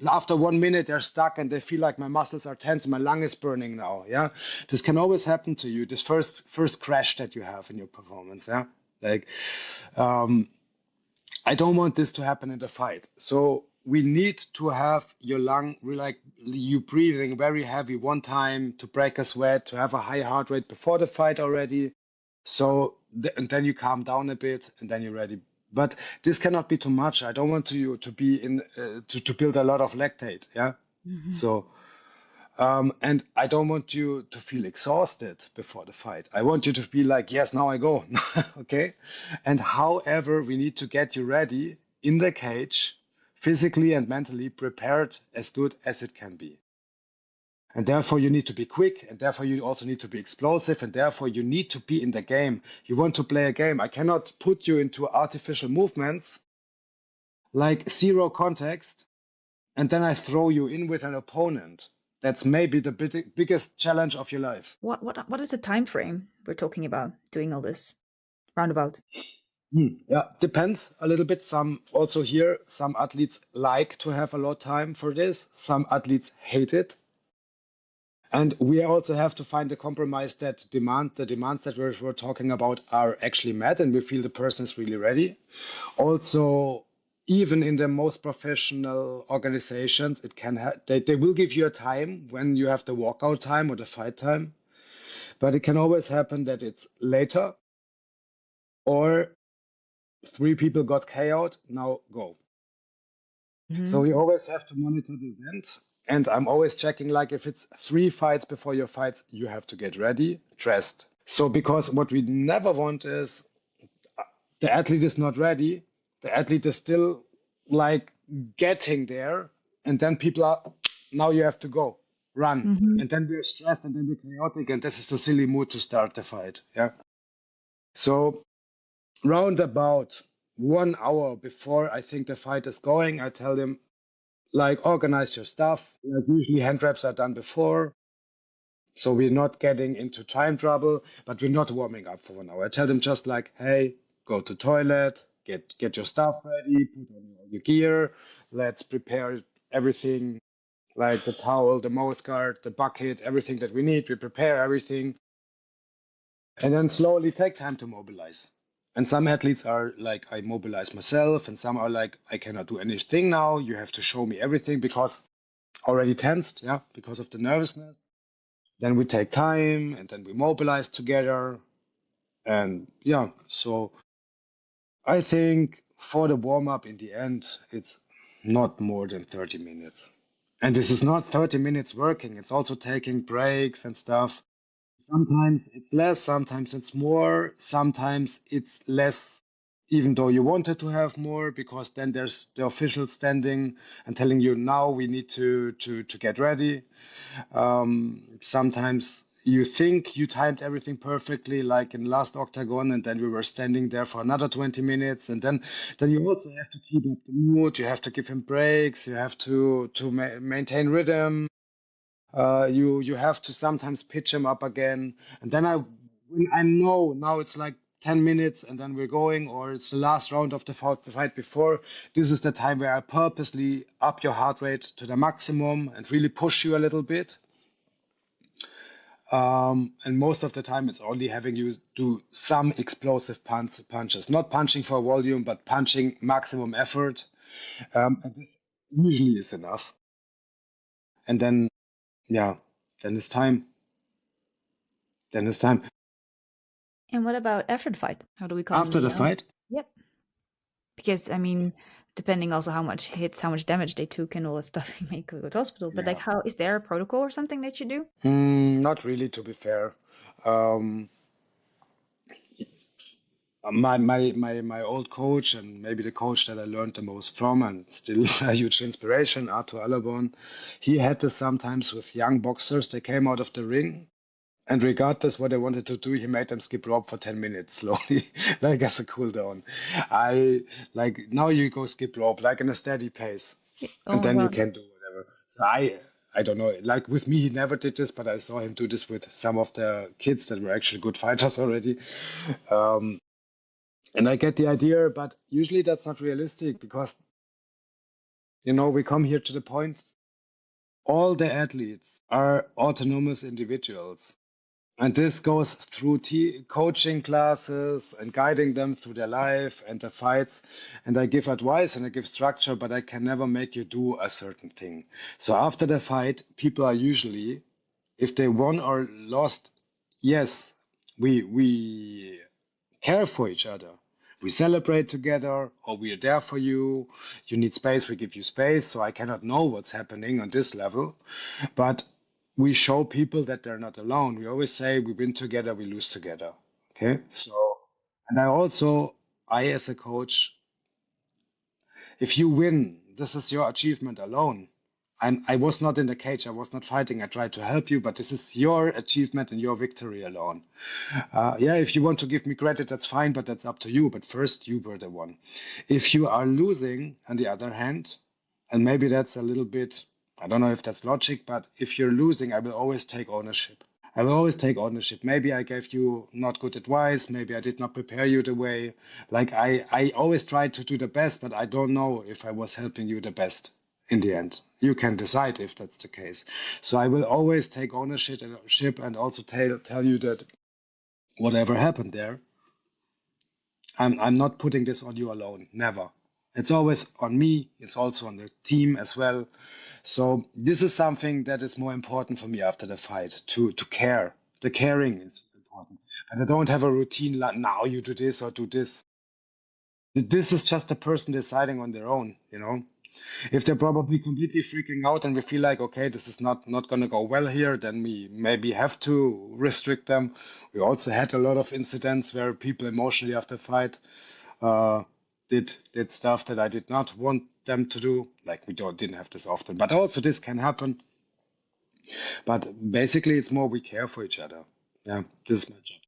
after 1 minute they're stuck, and they feel like my muscles are tense, my lung is burning now. Yeah, this can always happen to you. This first crash that you have in your performance. Yeah, like um, I don't want this to happen in the fight. So we need to have your lung, like you breathing very heavy one time to break a sweat, to have a high heart rate before the fight already. So and then you calm down a bit, and then you're ready. But this cannot be too much. I don't want you to be in to build a lot of lactate. Yeah. Mhm. So and I don't want you to feel exhausted before the fight. I want you to be like, yes, now I go. Okay. And however, we need to get you ready in the cage, physically and mentally prepared as good as it can be. And therefore, you need to be quick, and therefore, you also need to be explosive, and therefore, you need to be in the game. You want to play a game. I cannot put you into artificial movements like zero context, and then I throw you in with an opponent. That's maybe the biggest challenge of your life. What is the time frame we're talking about doing all this roundabout? Yeah, depends a little bit. Some also here, some athletes like to have a lot of time for this. Some athletes hate it. And we also have to find a compromise that the demands that we're talking about are actually met, and we feel the person is really ready. Also, even in the most professional organizations, it can they will give you a time when you have the walkout time or the fight time, but it can always happen that it's later or three people got KO'd, now go. So Mhm. we always have to monitor the event. And I'm always checking, like, if it's 3 fights before your fight, you have to get ready, dressed. So, because what we never want is the athlete is not ready, the athlete is still like getting there, and then people are, now you have to go, run. Mhm. And then we're stressed and then we're chaotic, and this is a silly mood to start the fight. Yeah. So, round about 1 hour before I think the fight is going, I tell them, like, organize your stuff. Like usually hand wraps are done before, so we're not getting into time trouble, but we're not warming up for 1 hour. I tell them just like, hey, go to toilet, get your stuff ready, put on all your gear, let's prepare everything, like the towel, the mouth guard, the bucket, everything that we need. We prepare everything, and then slowly take time to mobilize. And some athletes are like, I mobilize myself, and some are like, I cannot do anything now. You have to show me everything because already tensed, yeah, because of the nervousness. Then we take time and then we mobilize together. And yeah, so I think for the warm up in the end, it's not more than 30 minutes. And this is not 30 minutes working, it's also taking breaks and stuff. Sometimes it's less, sometimes it's more, sometimes it's less, even though you wanted to have more, because then there's the official standing and telling you now we need to get ready. Sometimes you think you timed everything perfectly, like in last octagon, and then we were standing there for another 20 minutes, and then you also have to keep up the mood. You have to give him breaks. You have to maintain rhythm. You have to sometimes pitch him up again, and then when I know now it's like 10 minutes and then we're going, or it's the last round of the fight before, this is the time where I purposely up your heart rate to the maximum and really push you a little bit. And most of the time, it's only having you do some explosive punches, not punching for volume, but punching maximum effort. And this usually is enough. And then, yeah, then it's time. Then it's time. And what about after the fight? How do we calm After them the down? fight, Yep. Because I mean, depending also how much hits, how much damage they took, and all that stuff, you may go to hospital. But like, yeah, how is there a protocol or something that you do? not really, to be fair. Um, my old coach and maybe the coach that I learned the most from and still a huge inspiration, Arthur Allerborn, he had this sometimes with young boxers. They came out of the ring, and regardless what they wanted to do, he made them skip rope for 10 minutes slowly, like as a cool down. I like now you go skip rope like in a steady pace, Oh and my then you god. can do whatever. So I don't know, like with me, he never did this, but I saw him do this with some of the kids that were actually good fighters already. Um, and I get the idea, but usually that's not realistic because, we come here to the point all the athletes are autonomous individuals. And this goes through coaching classes and guiding them through their life and their fights. And I give advice and I give structure, but I can never make you do a certain thing. So after the fight, people are usually, if they won or lost, yes, we care for each other. We celebrate together, or we are there for you. You need space, we give you space. So I cannot know what's happening on this level. But we show people that they're not alone. We always say we win together, we lose together. Okay. So, and I as a coach, if you win, this is your achievement alone. I was not in the cage. I was not fighting. I tried to help you, but this is your achievement and your victory alone. Yeah, if you want to give me credit, that's fine, but that's up to you. But first, you were the one. If you are losing, on the other hand, and maybe that's a little bit, I don't know if that's logic, but if you're losing, I will always take ownership. I will always take ownership. Maybe I gave you not good advice. Maybe I did not prepare you the way. Like I always try to do the best, but I don't know if I was helping you the best in the end. You can decide if that's the case. So I will always take ownership and also tell you that whatever happened there, I'm not putting this on you alone. Never. It's always on me. It's also on the team as well. So this is something that is more important for me after the fight to care. The caring is important. And I don't have a routine like now you do this or do this. This is just a person deciding on their own. If they're probably completely freaking out and we feel like, okay, this is not going to go well here, then we maybe have to restrict them. We also had a lot of incidents where people emotionally after fight uh, did stuff that I did not want them to do. Like we didn't have this often, but also this can happen. But basically, it's more we care for each other. Yeah, this is my job.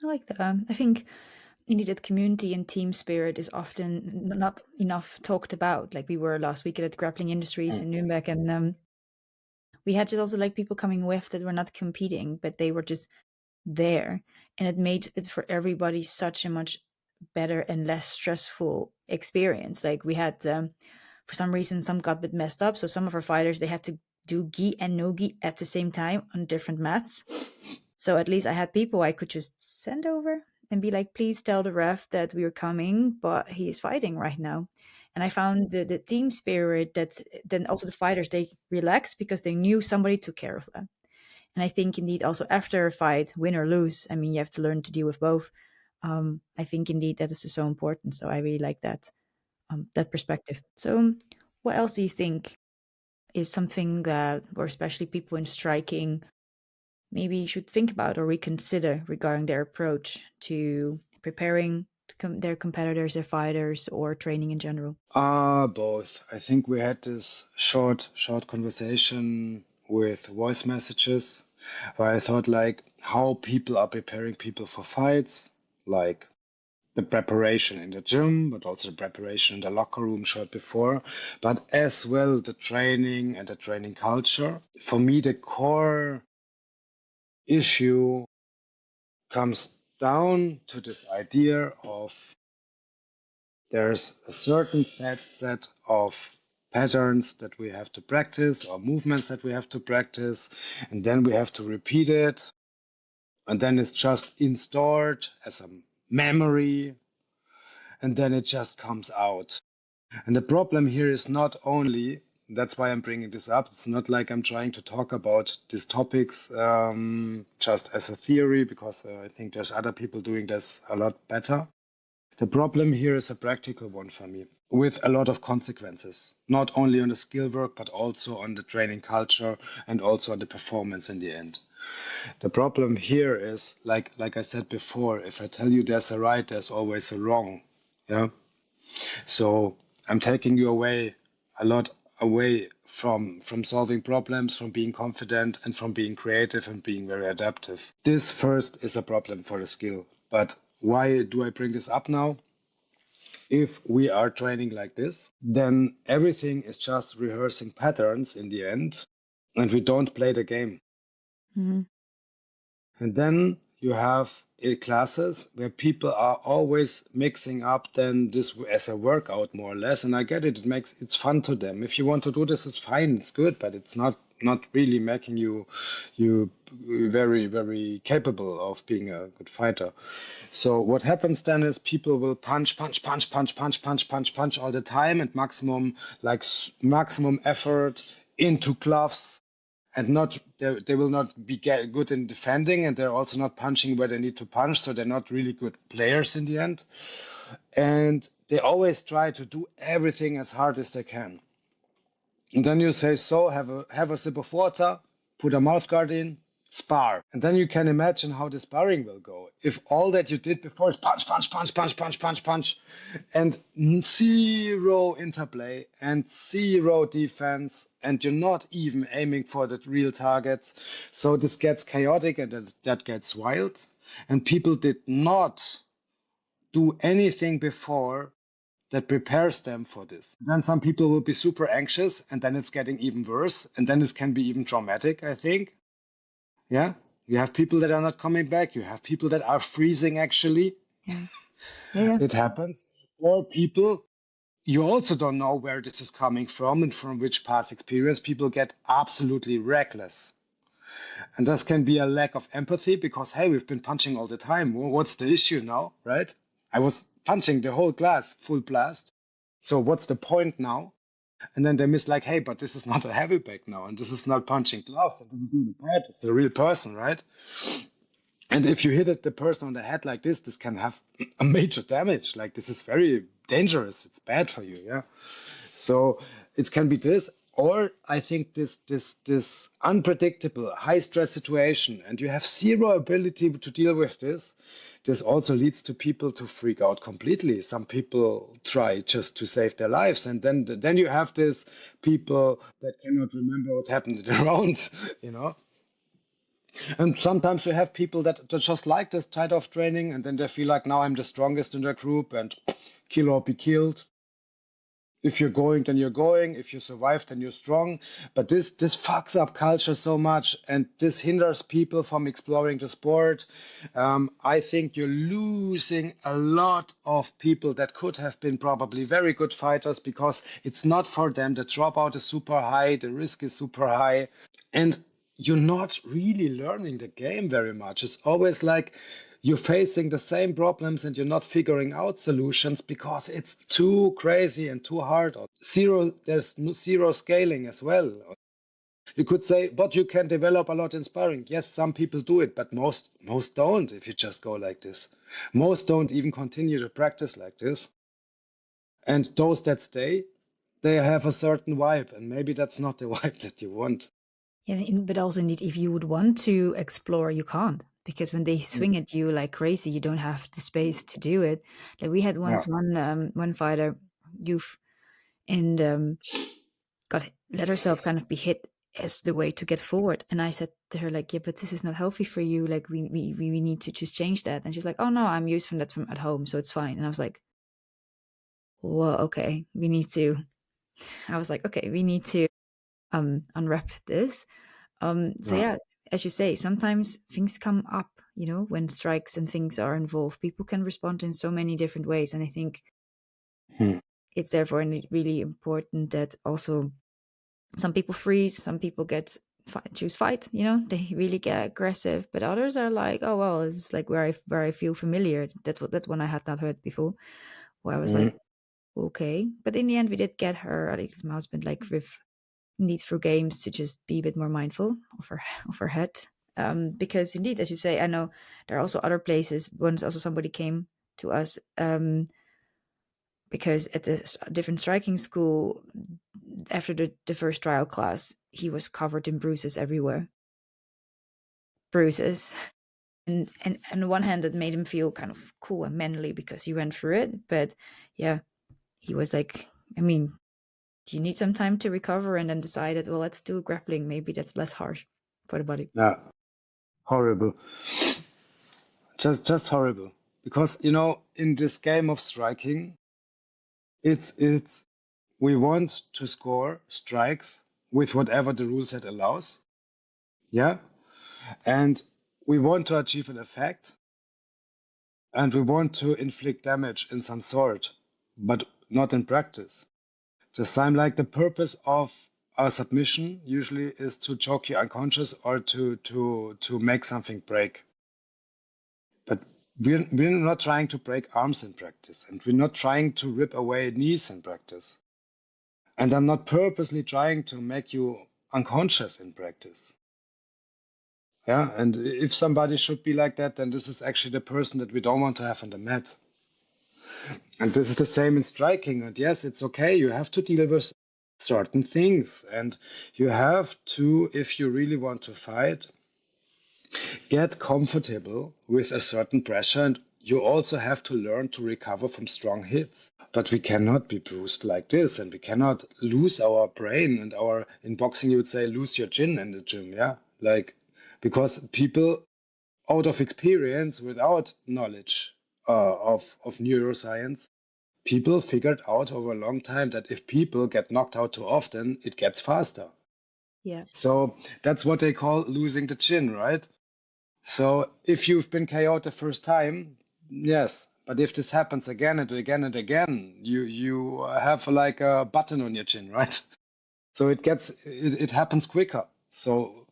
I like that. I think indeed that community and team spirit is often not enough talked about. Like we were last week at Grappling Industries Mm. in Nuremberg, and we had just also like people coming with that were not competing, but they were just there, and it made it for everybody such a much better and less stressful experience. Like we had, for some reason, some got a bit messed up, so some of our fighters they had to do gi and no gi at the same time on different mats. So at least I had people I could just send over and be like, please tell the ref that we are coming, but he's fighting right now. And I found the team spirit that then also the fighters, they relaxed because they knew somebody took care of them. And I think indeed also after a fight, win or lose, I mean, you have to learn to deal with both. I think indeed that is just so important. So I really like that perspective. So what else do you think is something that, or especially people in striking, maybe should think about or reconsider regarding their approach to preparing their competitors, their fighters, or training in general? Both. I think we had this short conversation with voice messages where I thought like how people are preparing people for fights, like the preparation in the gym, but also the preparation in the locker room short before, but as well the training and the training culture. For me, the core issue comes down to this idea of there's a certain set of patterns that we have to practice or movements that we have to practice, and then we have to repeat it, and then it's just installed as a memory, and then it just comes out. And the problem here is not only, that's why I'm bringing this up, it's not like I'm trying to talk about these topics just as a theory, because I think there's other people doing this a lot better. The problem here is a practical one for me, with a lot of consequences, not only on the skill work, but also on the training culture and also on the performance in the end. The problem here is, like I said before, if I tell you there's a right, there's always a wrong. Yeah. So I'm taking you a lot away from solving problems, from being confident, and from being creative and being very adaptive. This first is a problem for the skill. But why do I bring this up now? If we are training like this, then everything is just rehearsing patterns in the end, and we don't play the game. Mhm. And then you have classes where people are always mixing up then this as a workout more or less. And I get it, it's fun to them. If you want to do this, it's fine, it's good, but it's not really making you very, very capable of being a good fighter. So what happens then is people will punch all the time and maximum effort into gloves, and not they will not be good in defending, and they're also not punching where they need to punch, so they're not really good players in the end. And they always try to do everything as hard as they can. And then you say, so have a sip of water, put a mouth guard in, spar. And then you can imagine how the sparring will go. If all that you did before is punch, and zero interplay and zero defense, and you're not even aiming for the real targets. So this gets chaotic and that gets wild. And people did not do anything before that prepares them for this. Then some people will be super anxious, and then it's getting even worse, and then it can be even traumatic, I think. Yeah. You have people that are not coming back. You have people that are freezing, actually. Yeah. Yeah. It happens. Or people, you also don't know where this is coming from and from which past experience. People get absolutely reckless. And this can be a lack of empathy because, hey, we've been punching all the time. Well, what's the issue now, right? I was punching the whole class full blast. So what's the point now? And then they miss like, hey, but this is not a heavyweight now, and this is not punching gloves, and this is not a bad, it's a real person, right? And if you hit the person on the head like this can have a major damage. Like this is very dangerous. It's bad for you, yeah. So it can be this, or I think this unpredictable high stress situation, and you have zero ability to deal with this. This also leads to people to freak out completely. Some people try just to save their lives, and then you have this people that cannot remember what happened in the round, you know. And sometimes you have people that just like this type of training, and then they feel like now I'm the strongest in their group, and kill or be killed. If you're going, then you're going. If you survive, then you're strong. But this fucks up culture so much, and this hinders people from exploring the sport. I think you're losing a lot of people that could have been probably very good fighters because it's not for them. The dropout is super high, the risk is super high, and you're not really learning the game very much. It's always like you're facing the same problems and you're not figuring out solutions because it's too crazy and too hard. There's zero scaling as well. You could say, but you can develop a lot in sparring. Yes, some people do it, but most don't if you just go like this. Most don't even continue to practice like this. And those that stay, they have a certain vibe, and maybe that's not the vibe that you want. Yeah, but also indeed, if you would want to explore, you can't, because when they Mm. swing at you like crazy, you don't have the space to do it. Like we had Yeah. once one fighter, youth, and got let herself kind of be hit as the way to get forward. And I said to her like, yeah, but this is not healthy for you. Like we need to just change that. And she's like, oh no, I'm used from that from at home, so it's fine. And I was like, well, okay, we need to. I was like, okay, we need to unwrap this. So Yeah. yeah, as you say, sometimes things come up, when strikes and things are involved. People can respond in so many different ways. And I think Hmm. it's therefore really important that also some people freeze, some people choose fight, they really get aggressive, but others are like, oh, well, this is like where I feel familiar. That's one I had not heard before, where I was like, Hmm. okay. But in the end, we did get her, at least my husband, like with need for games to just be a bit more mindful of her head. Because indeed, as you say, I know there are also other places. Once also somebody came to us because at the different striking school, after the first trial class, he was covered in bruises everywhere. Bruises. And on the one hand, it made him feel kind of cool and manly because he went through it. But yeah, he was like, I mean, do you need some time to recover? And then decided, well, let's do grappling. Maybe that's less harsh for the body. Yeah. Horrible. Just horrible. Because, in this game of striking, It's we want to score strikes with whatever the rule set allows. Yeah. And we want to achieve an effect and we want to inflict damage in some sort, but not in practice. The same like the purpose of our submission usually is to choke you unconscious or to make something break. But we're not trying to break arms in practice, and we're not trying to rip away knees in practice. And I'm not purposely trying to make you unconscious in practice. Yeah, and if somebody should be like that, then this is actually the person that we don't want to have on the mat. And this is the same in striking. And yes, it's okay. You have to deal with certain things. And you have to, if you really want to fight, get comfortable with a certain pressure. And you also have to learn to recover from strong hits. But we cannot be bruised like this. And we cannot lose our brain and our, in boxing, you would say, lose your chin in the gym. Yeah. Like, because people out of experience, without knowledge of neuroscience, people figured out over a long time that if people get knocked out too often, it gets faster. Yeah. So that's what they call losing the chin, right? So if you've been KO'd the first time, yes. But if this happens again and again and again, you have like a button on your chin, right? So it happens quicker. So,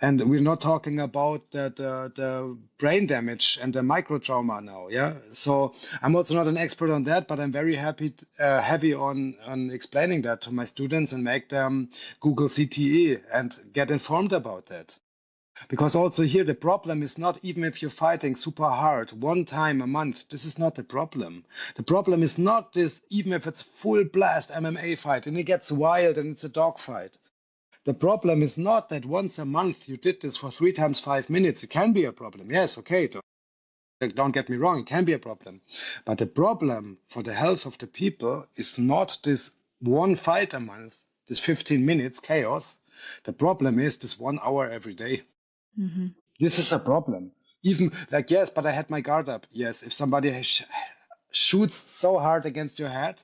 and we're not talking about the brain damage and the micro trauma now, yeah. So I'm also not an expert on that, but I'm very heavy on explaining that to my students and make them Google CTE and get informed about that. Because also here the problem is not even if you're fighting super hard one time a month, this is not the problem. The problem is not this, even if it's full blast MMA fight and it gets wild and it's a dog fight. The problem is not that once a month you did this for 3 times 5 minutes. It can be a problem. Yes, okay. Don't get me wrong, it can be a problem. But the problem for the health of the people is not this one fight a month, this 15 minutes chaos. The problem is this 1 hour every day. Mm-hmm. This is a problem. Even like, yes, but I had my guard up. Yes, if somebody shoots so hard against your head,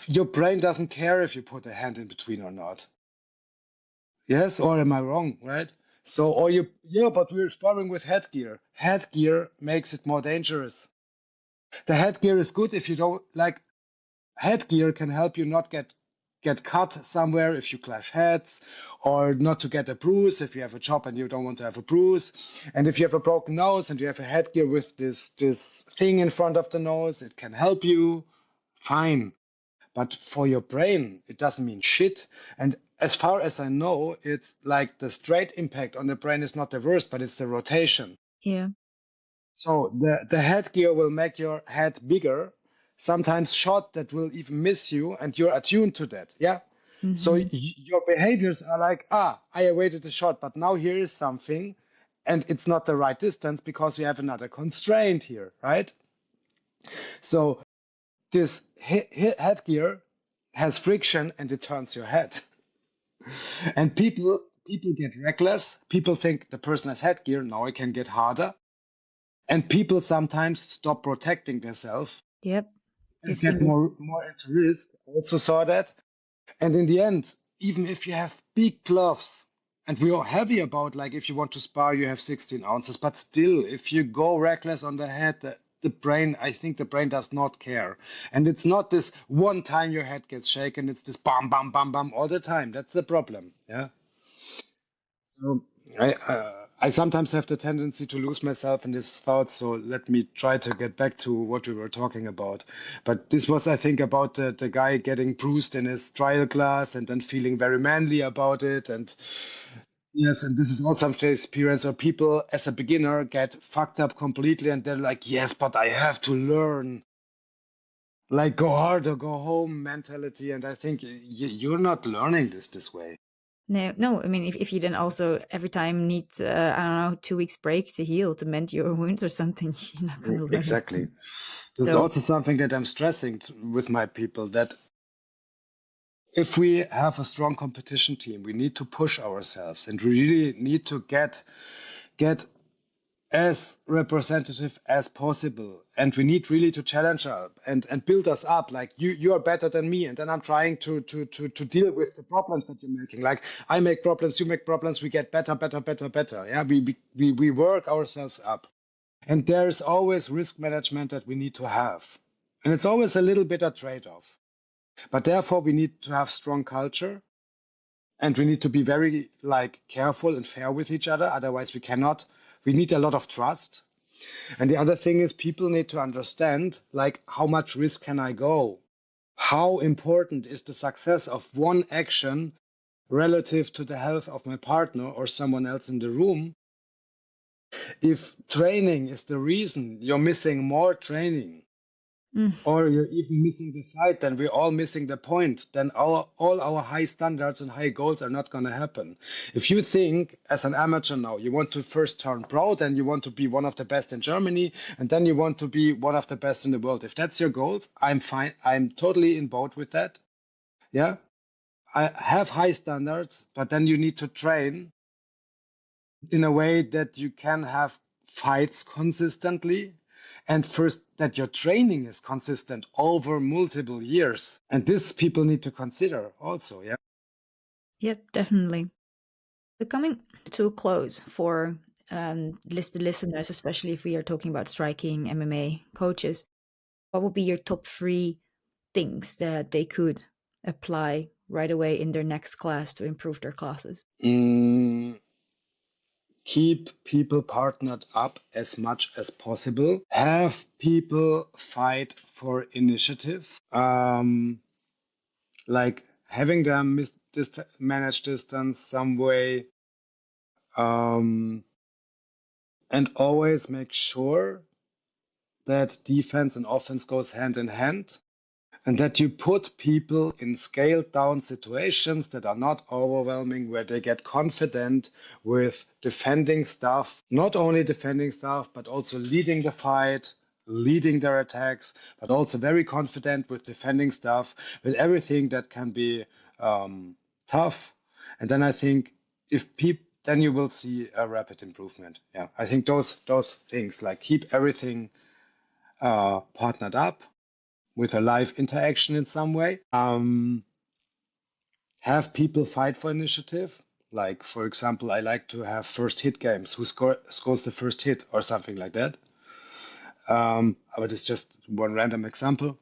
your brain doesn't care if you put a hand in between or not. Yes, or am I wrong, right? So, or you, yeah, but we're sparring with headgear. Headgear makes it more dangerous. The headgear is good if you don't like, headgear can help you not get cut somewhere if you clash heads, or not to get a bruise if you have a chop and you don't want to have a bruise. And if you have a broken nose and you have a headgear with this thing in front of the nose, it can help you. Fine. But for your brain, it doesn't mean shit. And as far as I know, it's like the straight impact on the brain is not the worst, but it's the rotation. Yeah. So the headgear will make your head bigger, sometimes short that will even miss you, and you're attuned to that. Yeah. So Mm-hmm. your behaviors are like, I awaited a shot, but now here is something, and it's not the right distance because you have another constraint here, right? So this headgear has friction and it turns your head. And people get reckless. People think the person has headgear, now it can get harder. And people sometimes stop protecting themselves Yep. and You've get seen it. more into risk. I also saw that. And in the end, even if you have big gloves, and we are heavy about like if you want to spar, you have 16 ounces, but still, if you go reckless on the head, the brain, I think the brain does not care. And it's not this one time your head gets shaken, it's this bam, bam, bam, bam all the time. That's the problem. Yeah. So I sometimes have the tendency to lose myself in this thought. So let me try to get back to what we were talking about. But this was, I think, about the guy getting bruised in his trial class and then feeling very manly about it. And yes, and this is also some experience where people, as a beginner, get fucked up completely, and they're like, "Yes, but I have to learn." Like go hard or go home mentality. And I think you're not learning this way. No, no. I mean, if you then also every time need, I don't know, 2 weeks break to heal, to mend your wound or something, you're not going to learn. Exactly. There's So, also something that I'm stressing with my people that if we have a strong competition team, we need to push ourselves and we really need to get as representative as possible, and we need really to challenge us and build us up. Like you are better than me, and then I'm trying to deal with the problems that you're making. Like I make problems, you make problems, we get better. Yeah, we work ourselves up, and there's always risk management that we need to have, and it's always a little bit a trade-off. But therefore, we need to have strong culture, and we need to be very like careful and fair with each other. Otherwise, we cannot. We need a lot of trust. And the other thing is people need to understand like how much risk can I go? How important is the success of one action relative to the health of my partner or someone else in the room? If training is the reason you're missing more training, or you're even missing the fight, then we're all missing the point. Then all our high standards and high goals are not going to happen. If you think as an amateur now, you want to first turn pro, then you want to be one of the best in Germany, and then you want to be one of the best in the world. If that's your goals, I'm fine. I'm totally in boat with that. Yeah. I have high standards, but then you need to train in a way that you can have fights consistently, and first that your training is consistent over multiple years. And this people need to consider also. Yeah. Yep, definitely. So coming to a close for listed listeners, especially if we are talking about striking MMA coaches, what would be your top 3 things that they could apply right away in their next class to improve their classes? Keep people partnered up as much as possible. Have people fight for initiative. Like having them manage distance some way. And always make sure that defense and offense goes hand in hand, and that you put people in scaled down situations that are not overwhelming, where they get confident with defending stuff, not only defending stuff, but also leading the fight, leading their attacks, but also very confident with defending stuff, with everything that can be tough. And then I think if people, then you will see a rapid improvement. Yeah, I think those things, like keep everything partnered up with a live interaction in some way. Have people fight for initiative. Like, for example, I like to have first hit games. Who scores the first hit or something like that. But it's just one random example.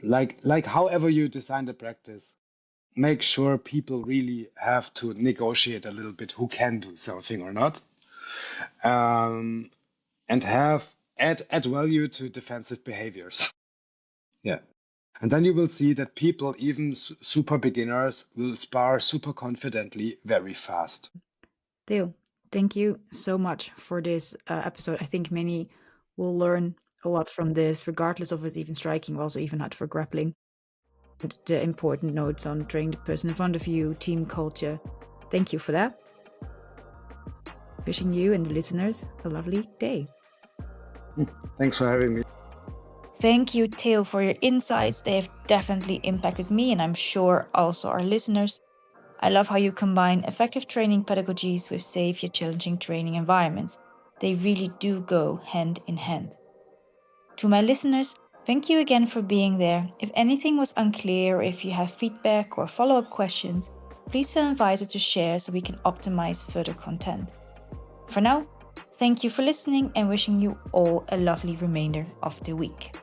Like however you design the practice, make sure people really have to negotiate a little bit who can do something or not. And add value to defensive behaviors. Yeah. And then you will see that people, even super beginners, will spar super confidently very fast. Theo, thank you so much for this episode. I think many will learn a lot from this, regardless of it's even striking, or also even not for grappling. And the important notes on training the person in front of you, team culture. Thank you for that. Wishing you and the listeners a lovely day. Thanks for having me. Thank you, Theo, for your insights. They have definitely impacted me, and I'm sure also our listeners. I love how you combine effective training pedagogies with safe yet challenging training environments. They really do go hand in hand. To my listeners, thank you again for being there. If anything was unclear, or if you have feedback or follow-up questions, please feel invited to share so we can optimize further content. For now, thank you for listening and wishing you all a lovely remainder of the week.